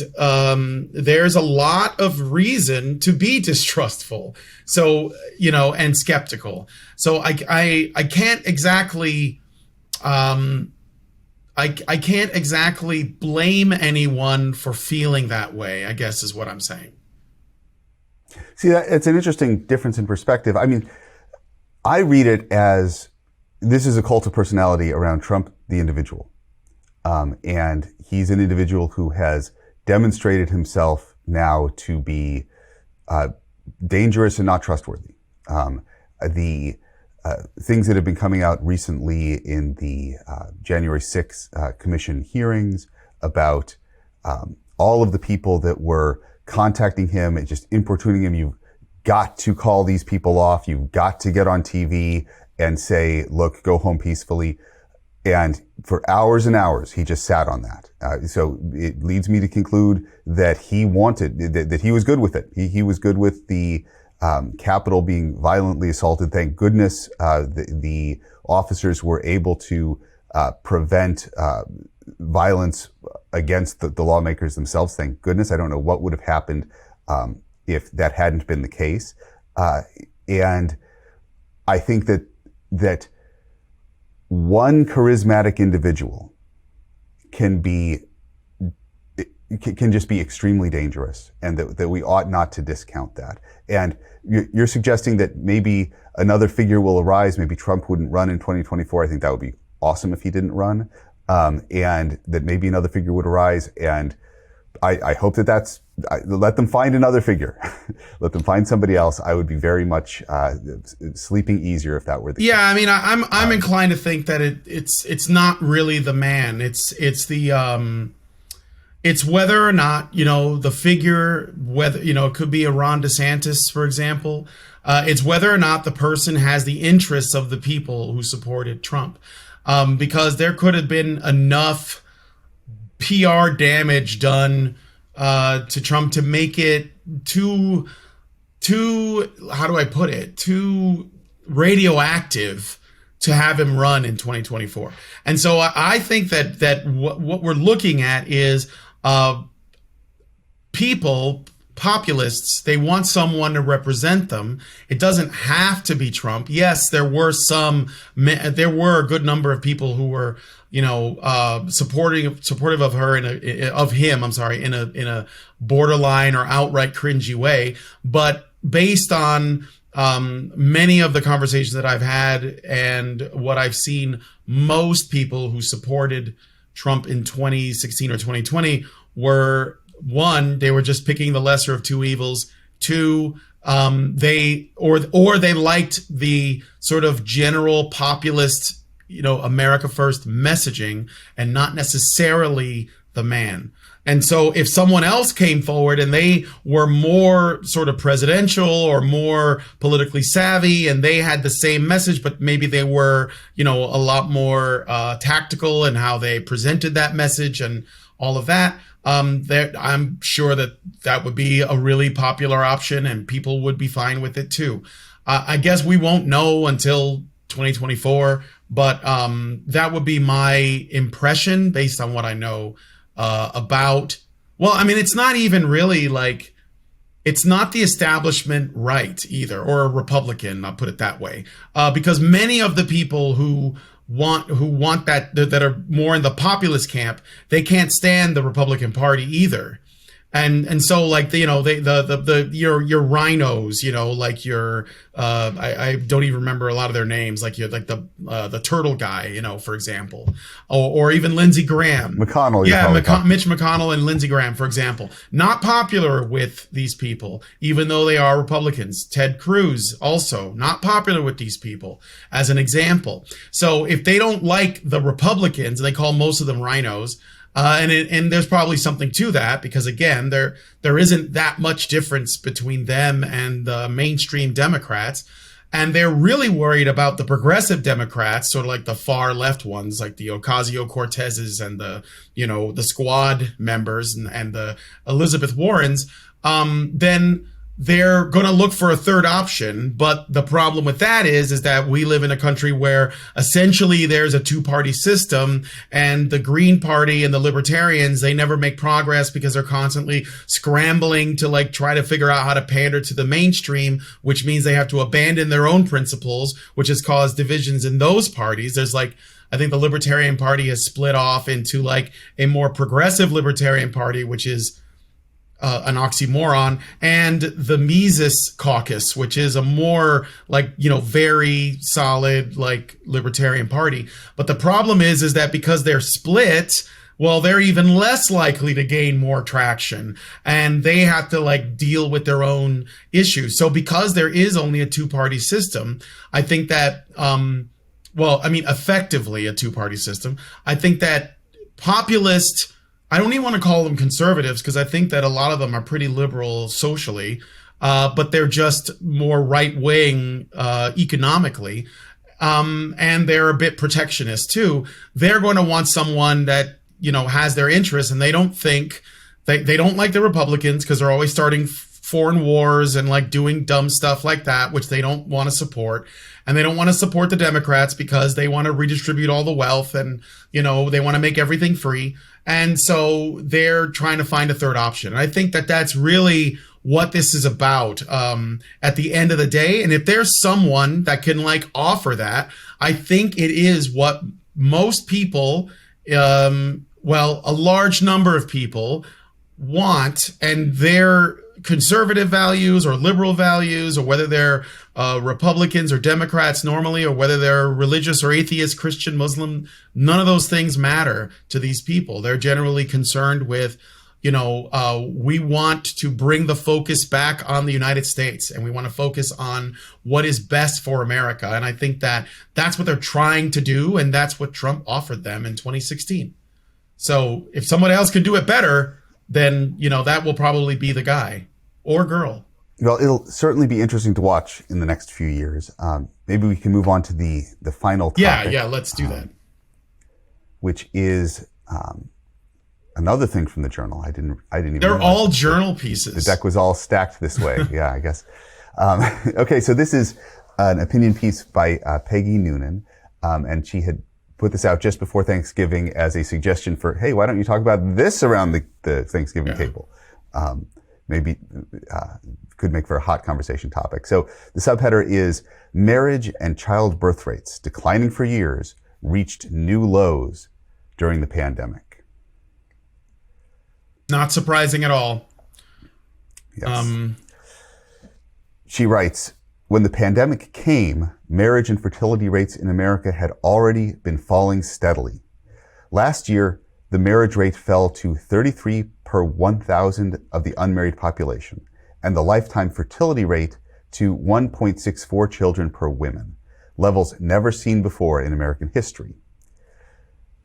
there's a lot of reason to be distrustful. So, and skeptical. So I can't exactly, I can't exactly blame anyone for feeling that way, I guess is what I'm saying. See, it's an interesting difference in perspective. I mean, I read it as this is a cult of personality around Trump, the individual. And he's an individual who has demonstrated himself now to be dangerous and not trustworthy. The things that have been coming out recently in the January 6th commission hearings about all of the people that were contacting him and just importuning him. You've got to call these people off. You've got to get on TV and say, look, go home peacefully. And for hours and hours, he just sat on that. So it leads me to conclude that he wanted, that he was good with it. He was good with the Capitol being violently assaulted. Thank goodness the officers were able to prevent violence against the lawmakers themselves. Thank goodness. I don't know what would have happened if that hadn't been the case. And I think that one charismatic individual can be can just be extremely dangerous, and that we ought not to discount that. And you're suggesting that maybe another figure will arise. Maybe Trump wouldn't run in 2024. I think that would be awesome if he didn't run, and that maybe another figure would arise. And I hope let them find another figure. Let them find somebody else. I would be very much sleeping easier if that were the case. Yeah, I mean, I'm inclined to think that it's not really the man. It's whether or not, the figure, whether, it could be a Ron DeSantis, for example. It's whether or not the person has the interests of the people who supported Trump. Because there could have been enough PR damage done to Trump to make it too, how do I put it, too radioactive to have him run in 2024. And so I think that what we're looking at is populists, they want someone to represent them. It doesn't have to be Trump. Yes, there were a good number of people who were, supportive of her of him, in a borderline or outright cringy way. But based on many of the conversations that I've had and what I've seen, most people who supported Trump in 2016 or 2020 were, one, they were just picking the lesser of two evils. Two, they liked the sort of general populist, America First messaging, and not necessarily the man. And so if someone else came forward and they were more sort of presidential or more politically savvy and they had the same message, but maybe they were, a lot more tactical in how they presented that message and all of that, I'm sure that would be a really popular option and people would be fine with it too. I guess we won't know until 2024, but that would be my impression based on what I know about. Well, I mean, it's not even really like, it's not the establishment right either, or a Republican, I'll put it that way, because many of the people who want that are more in the populist camp, they can't stand the Republican Party either. And so like your rhinos, like your I don't even remember a lot of their names, like the turtle guy, for example, or even Lindsey Graham, McConnell, Mitch McConnell and Lindsey Graham, for example, not popular with these people, even though they are Republicans. Ted Cruz also not popular with these people, as an example. So if they don't like the Republicans, and they call most of them rhinos. And there's probably something to that because, again, there isn't that much difference between them and the mainstream Democrats. And they're really worried about the progressive Democrats, sort of like the far left ones, like the Ocasio-Cortezes and the Squad members and the Elizabeth Warrens. Then they're going to look for a third option. But the problem with that is that we live in a country where essentially there's a two-party system, and the Green Party and the Libertarians, they never make progress because they're constantly scrambling to like try to figure out how to pander to the mainstream, which means they have to abandon their own principles, which has caused divisions in those parties. There's like, I think the Libertarian Party has split off into like a more progressive Libertarian Party, which is an oxymoron, and the Mises Caucus, which is a more like, very solid, like Libertarian Party. But the problem is that because they're split, well, they're even less likely to gain more traction, and they have to like deal with their own issues. So because there is only a two-party system, I think that, effectively a two-party system, I think that populist, I don't even want to call them conservatives because I think that a lot of them are pretty liberal socially, but they're just more right-wing economically, and they're a bit protectionist too. They're going to want someone that, has their interests, and they don't think, they don't like the Republicans because they're always starting foreign wars and like doing dumb stuff like that, which they don't want to support. And they don't want to support the Democrats because they want to redistribute all the wealth and, they want to make everything free. And so they're trying to find a third option. And I think that that's really what this is about at the end of the day. And if there's someone that can like offer that, I think it is what most people, a large number of people want, and their conservative values or liberal values, or whether they're Republicans or Democrats normally, or whether they're religious or atheist, Christian, Muslim, none of those things matter to these people. They're generally concerned with, we want to bring the focus back on the United States, and we want to focus on what is best for America. And I think that that's what they're trying to do, and that's what Trump offered them in 2016. So if someone else can do it better, then, that will probably be the guy or girl. Well, it'll certainly be interesting to watch in the next few years. Maybe we can move on to the final topic. Yeah, let's do that. Which is another thing from the journal. I didn't even. They're all journal pieces. The deck was all stacked this way. Yeah, I guess. Okay, so this is an opinion piece by Peggy Noonan, and she had put this out just before Thanksgiving as a suggestion for, hey, why don't you talk about this around the Thanksgiving table? Maybe could make for a hot conversation topic. So the subheader is marriage and child birth rates declining for years reached new lows during the pandemic. Not surprising at all. Yes. She writes, when the pandemic came, marriage and fertility rates in America had already been falling steadily. Last year, the marriage rate fell to 33 per 1,000 of the unmarried population, and the lifetime fertility rate to 1.64 children per woman, levels never seen before in American history.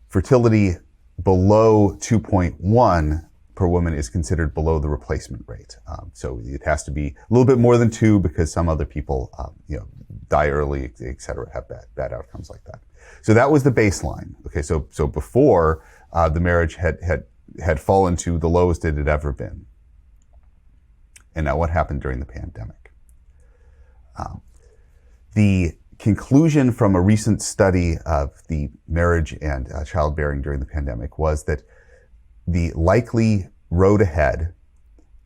Fertility below 2.1 per woman is considered below the replacement rate. So it has to be a little bit more than 2 because some other people, die early, et cetera, have bad outcomes like that. So that was the baseline. Okay, so before the marriage had fallen to the lowest it had ever been. And now what happened during the pandemic? The conclusion from a recent study of the marriage and childbearing during the pandemic was that the likely road ahead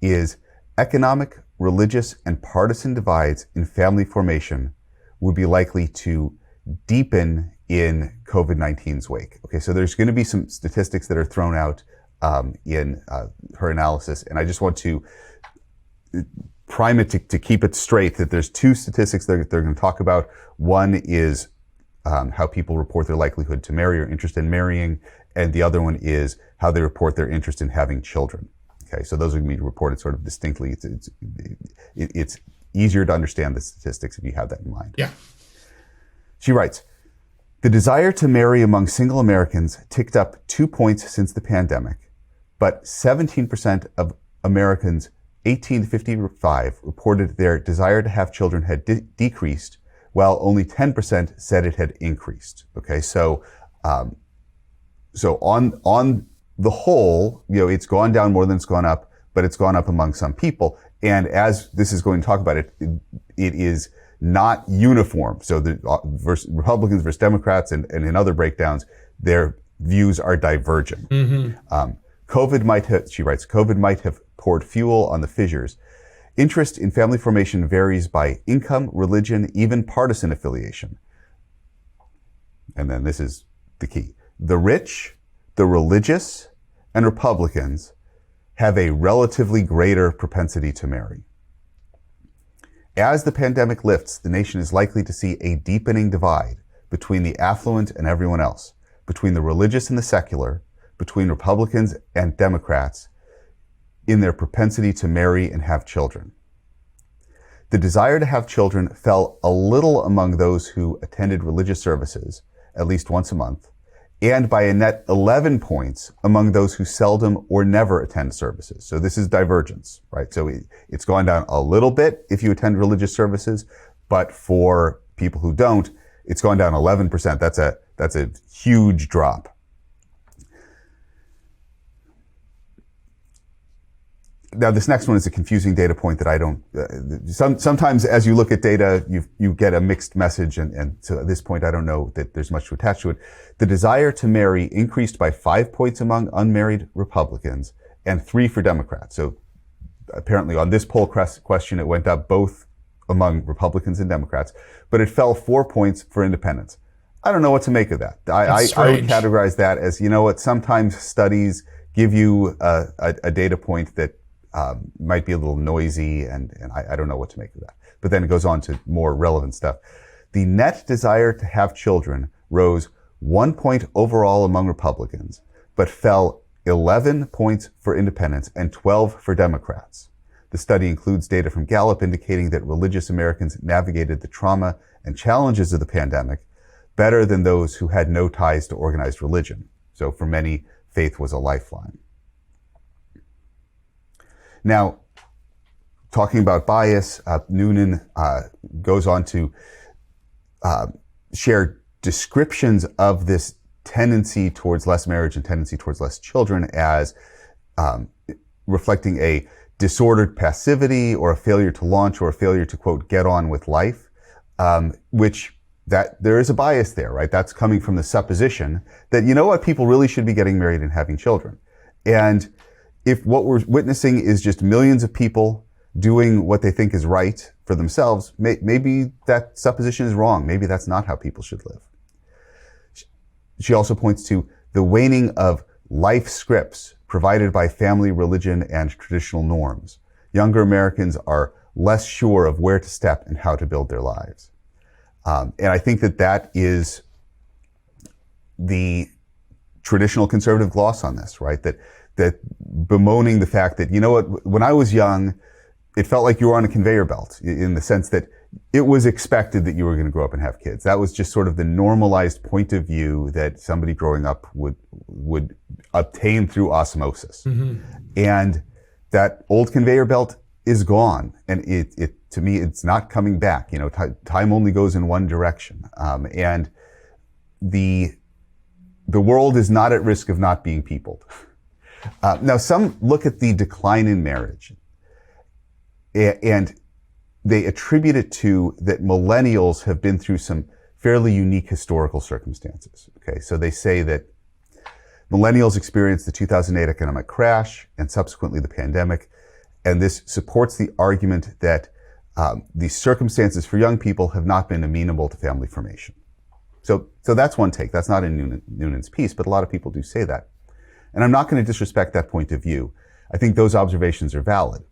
is economic, religious, and partisan divides in family formation would be likely to deepen in COVID-19's wake. Okay, so there's going to be some statistics that are thrown out in her analysis, and I just want to prime it to keep it straight that there's 2 statistics that they're going to talk about. One is how people report their likelihood to marry or interest in marrying, and the other one is how they report their interest in having children. Okay, so those are going to be reported sort of distinctly. It's easier to understand the statistics if you have that in mind. Yeah. She writes, the desire to marry among single Americans ticked up 2 points since the pandemic, but 17% of Americans 18 to 55 reported their desire to have children had decreased, while only 10% said it had increased. Okay, so on the whole, it's gone down more than it's gone up, but it's gone up among some people. And as this is going to talk about it is not uniform. So the Republicans versus Democrats and in other breakdowns, their views are diverging. Mm-hmm. She writes, COVID might have poured fuel on the fissures. Interest in family formation varies by income, religion, even partisan affiliation. And then this is the key. The rich, the religious, and Republicans have a relatively greater propensity to marry. As the pandemic lifts, the nation is likely to see a deepening divide between the affluent and everyone else, between the religious and the secular, between Republicans and Democrats in their propensity to marry and have children. The desire to have children fell a little among those who attended religious services at least once a month, and by a net 11 points among those who seldom or never attend services. So this is divergence, right? So it's gone down a little bit if you attend religious services, but for people who don't, it's gone down 11%. That's a huge drop. Now, this next one is a confusing data point that I don't, sometimes as you look at data, you get a mixed message. And so at this point, I don't know that there's much to attach to it. The desire to marry increased by 5 points among unmarried Republicans and 3 for Democrats. So apparently on this poll question, it went up both among Republicans and Democrats, but it fell 4 points for independents. I don't know what to make of that. I would categorize that as, sometimes studies give you a data point that might be a little noisy, and I don't know what to make of that. But then it goes on to more relevant stuff. The net desire to have children rose 1 point overall among Republicans, but fell 11 points for independents and 12 for Democrats. The study includes data from Gallup indicating that religious Americans navigated the trauma and challenges of the pandemic better than those who had no ties to organized religion. So for many, faith was a lifeline. Now, talking about bias, Noonan goes on to share descriptions of this tendency towards less marriage and tendency towards less children as reflecting a disordered passivity or a failure to launch or a failure to, quote, get on with life, which that there is a bias there, right? That's coming from the supposition that, you know what, people really should be getting married and having children. And if what we're witnessing is just millions of people doing what they think is right for themselves, maybe that supposition is wrong. Maybe that's not how people should live. She also points to the waning of life scripts provided by family, religion, and traditional norms. Younger Americans are less sure of where to step and how to build their lives. And I think that is the traditional conservative gloss on this, right? That bemoaning the fact that, you know what, when I was young, it felt like you were on a conveyor belt in the sense that it was expected that you were going to grow up and have kids. That was just sort of the normalized point of view that somebody growing up would obtain through osmosis. Mm-hmm. And that old conveyor belt is gone. And it to me, it's not coming back. You know, time only goes in one direction. And the world is not at risk of not being peopled. Now, some look at the decline in marriage and they attribute it to that millennials have been through some fairly unique historical circumstances. Okay, so they say that millennials experienced the 2008 economic crash and subsequently the pandemic, and this supports the argument that the circumstances for young people have not been amenable to family formation. So that's one take. That's not in Noonan's piece, but a lot of people do say that. And I'm not going to disrespect that point of view. I think those observations are valid.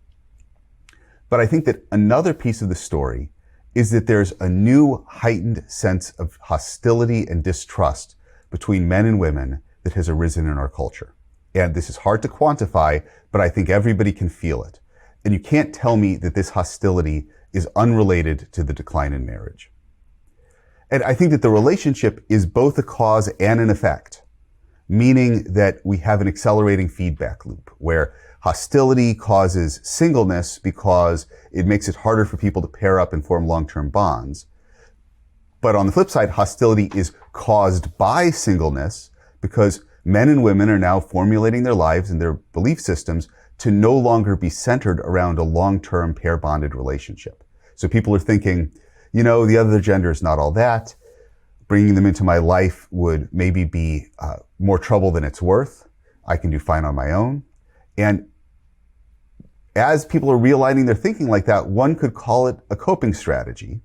But I think that another piece of the story is that there's a new heightened sense of hostility and distrust between men and women that has arisen in our culture. And this is hard to quantify, but I think everybody can feel it. And you can't tell me that this hostility is unrelated to the decline in marriage. And I think that the relationship is both a cause and an effect, meaning that we have an accelerating feedback loop where hostility causes singleness because it makes it harder for people to pair up and form long-term bonds. But on the flip side, hostility is caused by singleness because men and women are now formulating their lives and their belief systems to no longer be centered around a long-term pair-bonded relationship. So people are thinking, you know, the other gender is not all that. Bringing them into my life would maybe be more trouble than it's worth. I can do fine on my own. And as people are realigning their thinking like that, one could call it a coping strategy,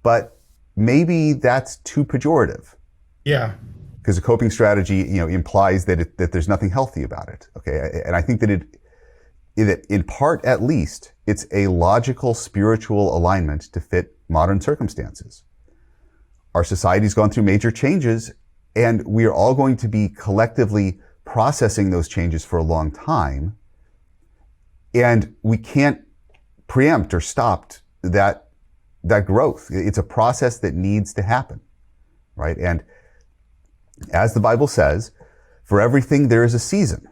but maybe that's too pejorative. Yeah. Because a coping strategy, you know, implies that there's nothing healthy about it. Okay. And I think that that in part, at least, it's a logical spiritual alignment to fit modern circumstances. Our society's gone through major changes, and we are all going to be collectively processing those changes for a long time. And we can't preempt or stop that growth. It's a process that needs to happen, right? And as the Bible says, for everything there is a season.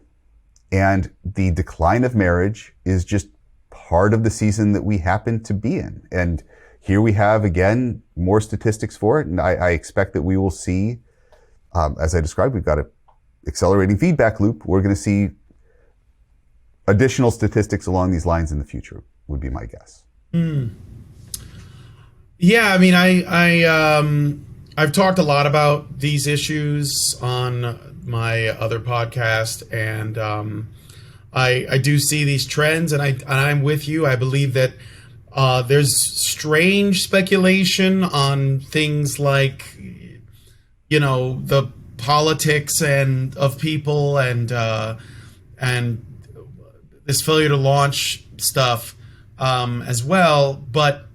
And the decline of marriage is just part of the season that we happen to be in. And here we have, again, more statistics for it. And I expect that we will see, as I described, we've got an accelerating feedback loop. We're going to see additional statistics along these lines in the future, would be my guess. Mm. Yeah, I mean, I've talked a lot about these issues on my other podcast, and I do see these trends, and I'm with you. I believe that there's strange speculation on things like, you know, the politics and of people and this failure to launch stuff as well. But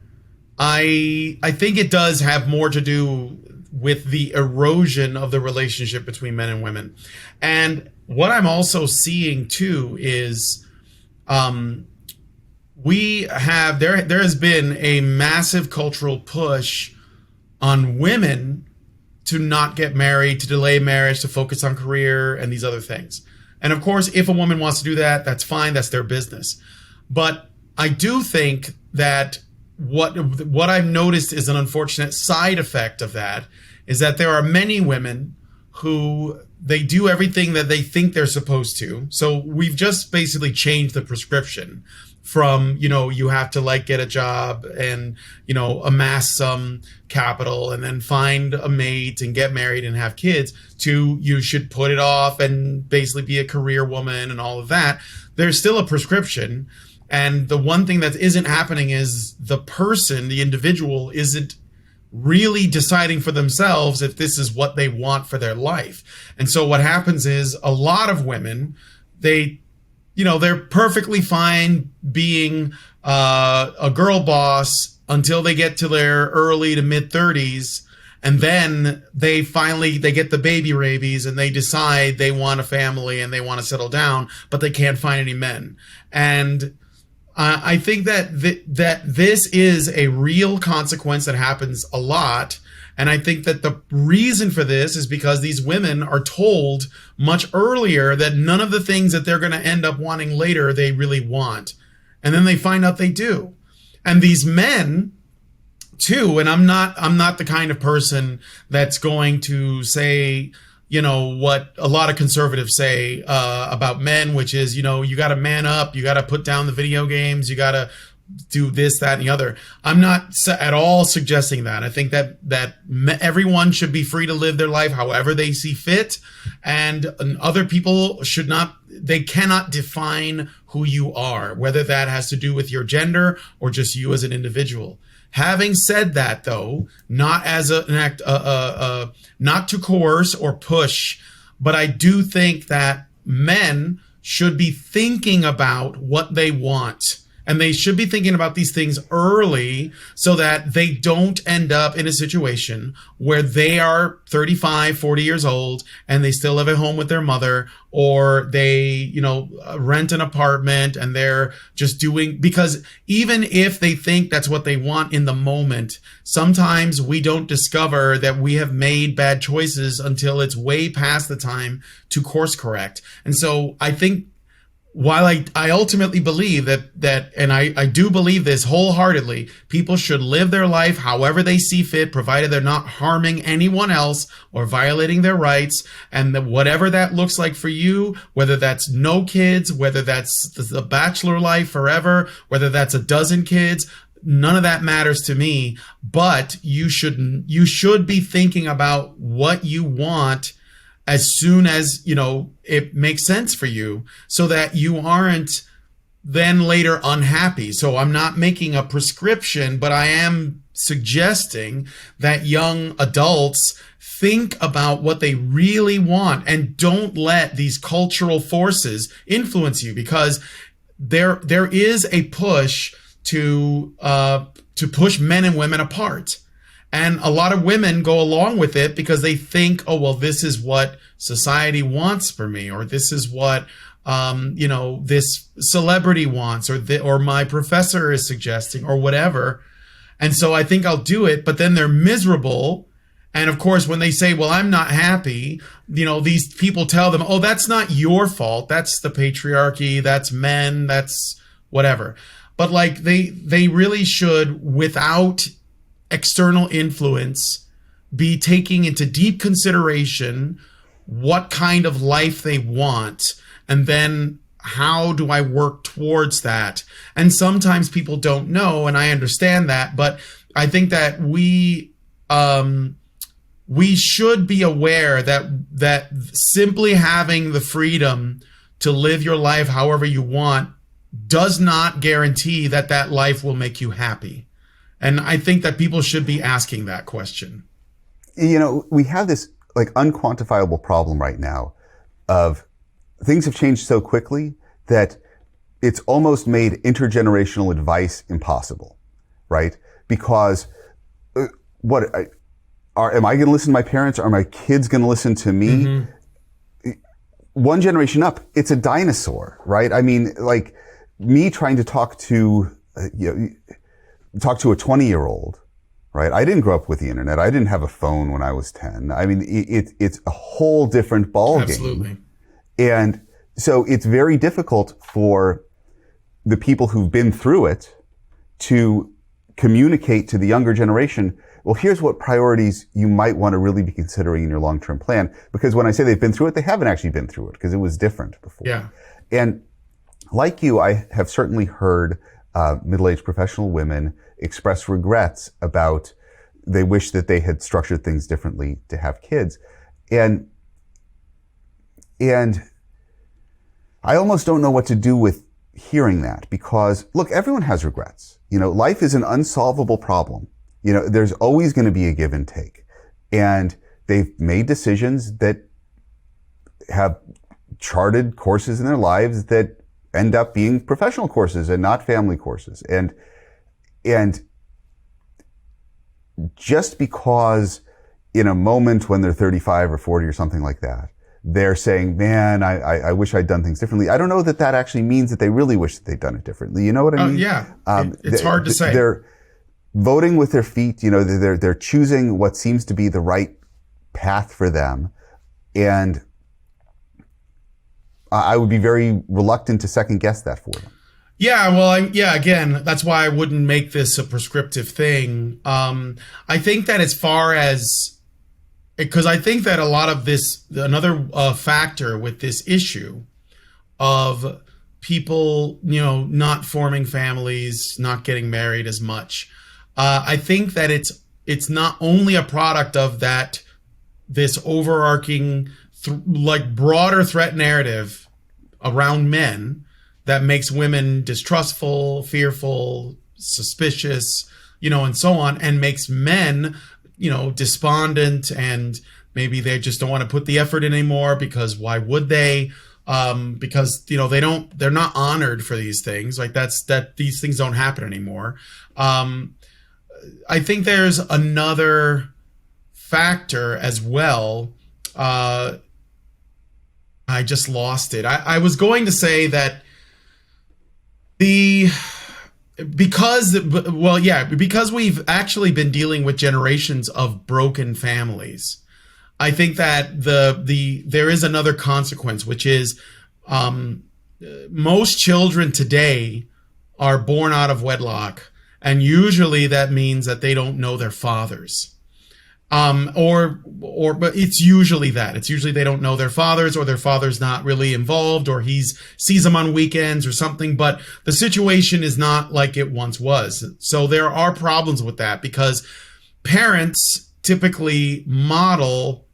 I think it does have more to do with the erosion of the relationship between men and women. And what I'm also seeing too is there has been a massive cultural push on women to not get married, to delay marriage, to focus on career and these other things. And of course, if a woman wants to do that, that's fine. That's their business. But I do think that what I've noticed is an unfortunate side effect of that is that there are many women who they do everything that they think they're supposed to. So we've just basically changed the prescription from, you have to like get a job and, amass some capital and then find a mate and get married and have kids to you should put it off and basically be a career woman and all of that. There's still a prescription. And the one thing that isn't happening is the person, the individual, isn't really deciding for themselves if this is what they want for their life. And so what happens is a lot of women, they're perfectly fine being a girl boss until they get to their early to mid 30s. And then they get the baby rabies and they decide they want a family and they want to settle down, but they can't find any men. And I think that this is a real consequence that happens a lot. And I think that the reason for this is because these women are told much earlier that none of the things that they're going to end up wanting later they really want. And then they find out they do. And these men too, and I'm not the kind of person that's going to say, what a lot of conservatives say about men, which is, you got to man up, you got to put down the video games, you got to do this, that, and the other. I'm not at all suggesting that. I think that everyone should be free to live their life however they see fit, and other people they cannot define who you are, whether that has to do with your gender or just you as an individual. Having said that, though, not as an act, not to coerce or push, but I do think that men should be thinking about what they want. And they should be thinking about these things early so that they don't end up in a situation where they are 35, 40 years old and they still live at home with their mother, or they, rent an apartment and they're just because even if they think that's what they want in the moment, sometimes we don't discover that we have made bad choices until it's way past the time to course correct. And so I think, while I ultimately believe that, and I do believe this wholeheartedly, people should live their life however they see fit, provided they're not harming anyone else or violating their rights. And whatever that looks like for you, whether that's no kids, whether that's the bachelor life forever, whether that's a dozen kids, none of that matters to me. But you should be thinking about what you want as soon as, it makes sense for you, so that you aren't then later unhappy. So I'm not making a prescription, but I am suggesting that young adults think about what they really want and don't let these cultural forces influence you, because there is a push to push men and women apart. And a lot of women go along with it because they think, oh, well, this is what society wants for me, or this is what, this celebrity wants, or my professor is suggesting, or whatever. And so I think I'll do it, but then they're miserable. And of course, when they say, well, I'm not happy, these people tell them, oh, that's not your fault. That's the patriarchy. That's men. That's whatever. But they really should, without external influence, be taking into deep consideration what kind of life they want, and then how do I work towards that? And sometimes people don't know, and I understand that, but I think that we should be aware that simply having the freedom to live your life however you want does not guarantee that life will make you happy. And I think that people should be asking that question. We have this like unquantifiable problem right now of things have changed so quickly that it's almost made intergenerational advice impossible, right? Because am I going to listen to my parents? Are my kids going to listen to me? Mm-hmm. One generation up, it's a dinosaur, right? I mean, like me trying to talk to a 20-year-old, right? I didn't grow up with the internet. I didn't have a phone when I was 10. I mean, it's a whole different ballgame. Absolutely. And so it's very difficult for the people who've been through it to communicate to the younger generation, well, here's what priorities you might want to really be considering in your long-term plan. Because when I say they've been through it, they haven't actually been through it because it was different before. Yeah. And like you, I have certainly heard middle-aged professional women express regrets about they wish that they had structured things differently to have kids. And I almost don't know what to do with hearing that because, look, everyone has regrets. You know, life is an unsolvable problem. You know, there's always going to be a give and take. And they've made decisions that have charted courses in their lives that end up being professional courses and not family courses. And just because in a moment when they're 35 or 40 or something like that, they're saying, man, I wish I'd done things differently. I don't know that that actually means that they really wish that they'd done it differently. You know what I mean? Yeah. It's hard to say. They're voting with their feet. You know, they're choosing what seems to be the right path for them. And I would be very reluctant to second guess that for them. Yeah, well, again, that's why I wouldn't make this a prescriptive thing. I think that as far as, because I think that a lot of this, another factor with this issue of people, you know, not forming families, not getting married as much, I think that it's not only a product of that, this overarching, like broader threat narrative around men that makes women distrustful, fearful, suspicious, you know, and so on, and makes men, you know, despondent, and maybe they just don't want to put the effort in anymore because why would they? Because, you know, they're not honored for these things. Like these things don't happen anymore. I think there's another factor as well. I just lost it. I was going to say that because we've actually been dealing with generations of broken families, I think that there is another consequence, which is most children today are born out of wedlock, and usually that means that they don't know their fathers. But it's usually that. It's usually they don't know their fathers, or their father's not really involved, or sees them on weekends or something, but the situation is not like it once was. So there are problems with that because parents typically model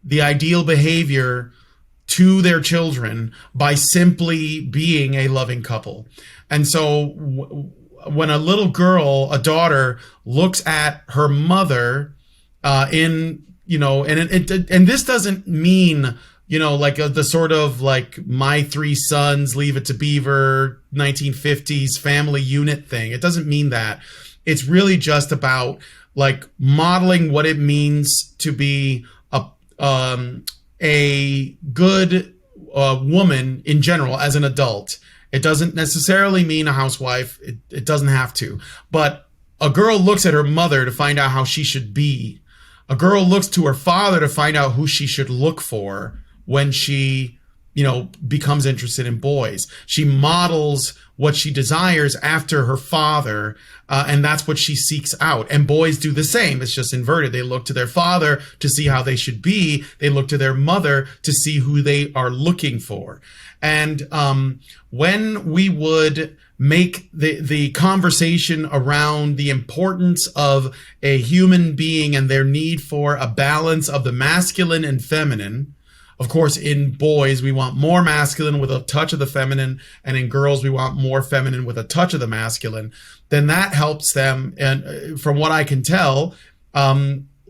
the ideal behavior to their children by simply being a loving couple. And so when a little girl, a daughter, looks at her mother, and this doesn't mean, you know, like the sort of like My Three Sons, Leave It to Beaver, 1950s family unit thing. It doesn't mean that. It's really just about like modeling what it means to be a good woman in general as an adult. It doesn't necessarily mean a housewife. It doesn't have to. But a girl looks at her mother to find out how she should be. A girl looks to her father to find out who she should look for when she, you know, becomes interested in boys. She models what she desires after her father, and that's what she seeks out. And boys do the same. It's just inverted. They look to their father to see how they should be. They look to their mother to see who they are looking for. And when we would make the conversation around the importance of a human being and their need for a balance of the masculine and feminine, of course, in boys, we want more masculine with a touch of the feminine, and in girls, we want more feminine with a touch of the masculine, then that helps them. And from what I can tell,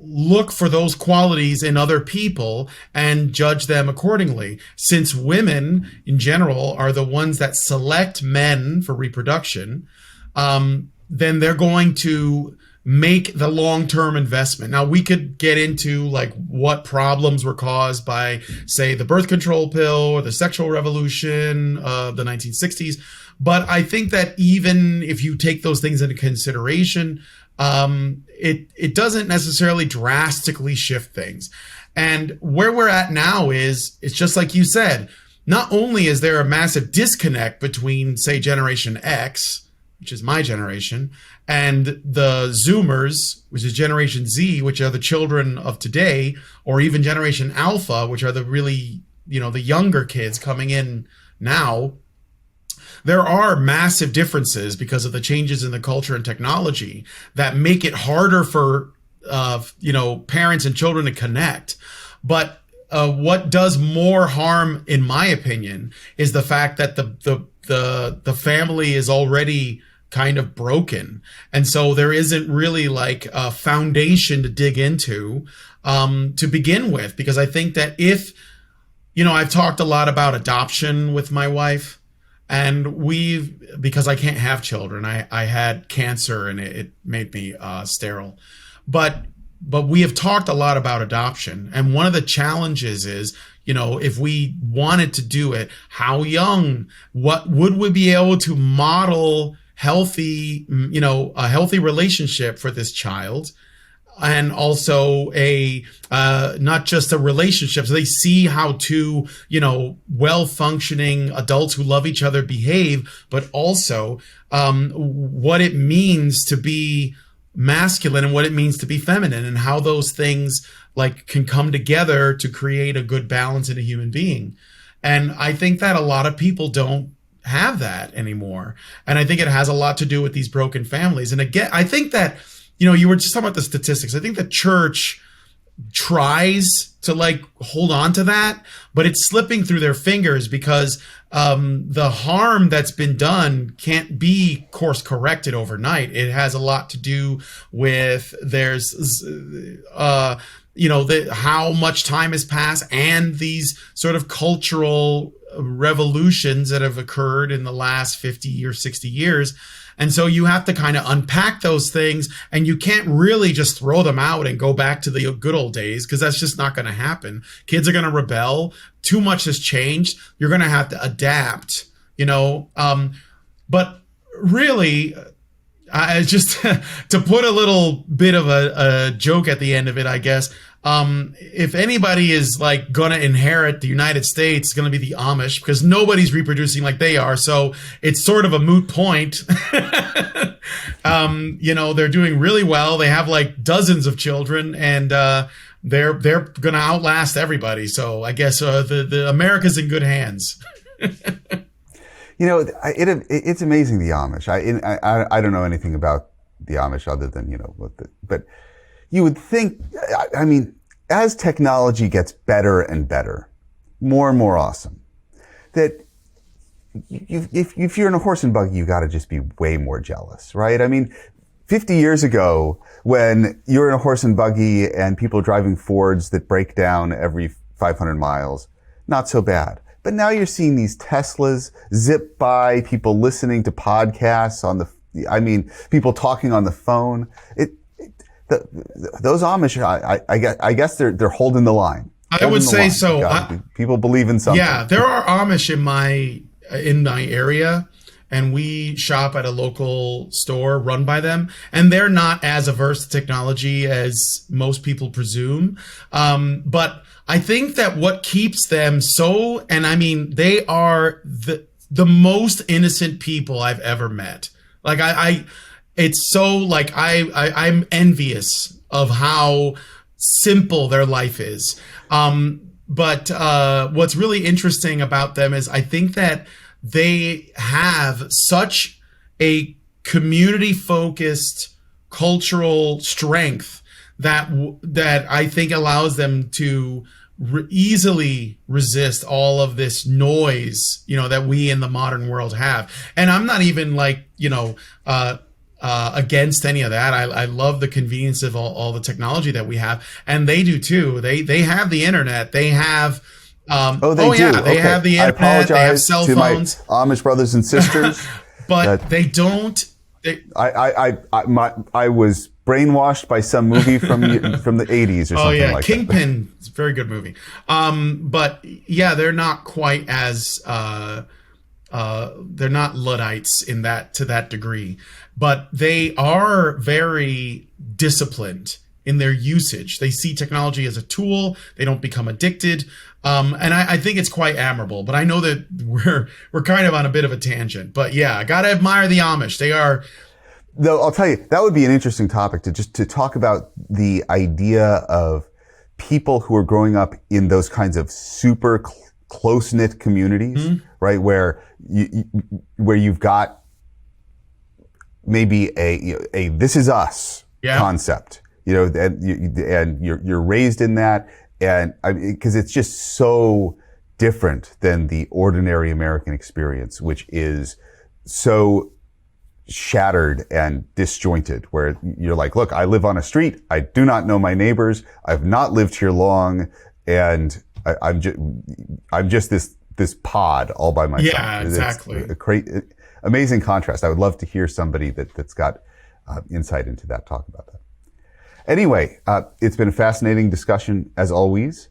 look for those qualities in other people and judge them accordingly. Since women in general are the ones that select men for reproduction, then they're going to make the long-term investment. Now, we could get into like what problems were caused by, say, the birth control pill or the sexual revolution of the 1960s. But I think that even if you take those things into consideration, it doesn't necessarily drastically shift things. And where we're at now is, it's just like you said, not only is there a massive disconnect between, say, Generation X, which is my generation, and the Zoomers, which is Generation Z, which are the children of today, or even Generation Alpha, which are the really, the younger kids coming in now. There are massive differences because of the changes in the culture and technology that make it harder for, parents and children to connect. But what does more harm, in my opinion, is the fact that the family is already kind of broken. And so there isn't really like a foundation to dig into to begin with, because I think that if, I've talked a lot about adoption with my wife. And because I can't have children, I had cancer and it made me sterile. But we have talked a lot about adoption. And one of the challenges is, if we wanted to do it, how young, what would we be able to model healthy, a healthy relationship for this child? And also not just a relationship. So they see how two, well-functioning adults who love each other behave, but also what it means to be masculine and what it means to be feminine, and how those things like can come together to create a good balance in a human being. And I think that a lot of people don't have that anymore. And I think it has a lot to do with these broken families. And again, I think that, you were just talking about the statistics. I think the church tries to like hold on to that, but it's slipping through their fingers because the harm that's been done can't be course corrected overnight. It has a lot to do with how much time has passed and these sort of cultural revolutions that have occurred in the last 50 or 60 years. And so you have to kind of unpack those things, and you can't really just throw them out and go back to the good old days, because that's just not going to happen. Kids are going to rebel. Too much has changed. You're going to have to adapt, but really, just to put a little bit of a joke at the end of it, I guess, if anybody is like going to inherit the United States, it's going to be the Amish, because nobody's reproducing like they are. So it's sort of a moot point. They're doing really well. They have like dozens of children, and they're going to outlast everybody. So I guess the America's in good hands. It's amazing, the Amish. I don't know anything about the Amish other than, but you would think, as technology gets better and better, more and more awesome, that if you're in a horse and buggy, you got to just be way more jealous, right? 50 years ago, when you're in a horse and buggy and people driving Fords that break down every 500 miles, not so bad. But now you're seeing these Teslas zip by, people listening to podcasts people talking on the phone. Those Amish, I guess they're holding the line. I would say so. People believe in something. Yeah, there are Amish in my area, and we shop at a local store run by them, and they're not as averse to technology as most people presume. But I think that what keeps them they are the most innocent people I've ever met. Like it's so like I'm envious of how simple their life is. But what's really interesting about them is I think that they have such a community-focused cultural strength that I think allows them to easily resist all of this noise, that we in the modern world have. And I'm not even like, against any of that. I love the convenience of all the technology that we have, and they do too. They have the internet. They have. Oh, they do. Yeah, they Okay. have the I internet. They have apologize cell to phones, my Amish brothers and sisters. but they don't. I was brainwashed by some movie from the 80s or something like that. Kingpin. It's a very good movie. But yeah, they're not quite as they're not Luddites in that to that degree, but they are very disciplined in their usage. They see technology as a tool. They don't become addicted. And I think it's quite admirable, but I know that we're kind of on a bit of a tangent, but yeah, I gotta admire the Amish. They are. Though I'll tell you, that would be an interesting topic to talk about the idea of people who are growing up in those kinds of super close-knit communities, right? Where you've got maybe a this is us concept, and you're raised in that. And because it's just so different than the ordinary American experience, which is so shattered and disjointed, where you're like, look, I live on a street. I do not know my neighbors. I've not lived here long. And I'm just this pod all by myself. Yeah, exactly. It's a amazing contrast. I would love to hear somebody that's got insight into that, talk about that. Anyway, it's been a fascinating discussion as always.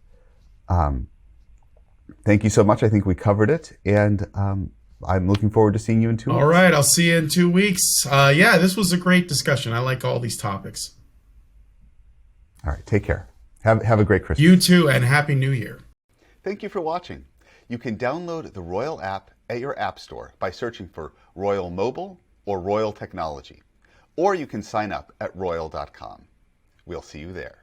Thank you so much. I think we covered it, and I'm looking forward to seeing you in 2 weeks. All right, I'll see you in 2 weeks. Yeah, this was a great discussion. I like all these topics. All right, take care. Have a great Christmas. You too, and Happy New Year. Thank you for watching. You can download the Roil app at your app store by searching for Roil Mobile or Roil Technology, or you can sign up at roil.com. We'll see you there.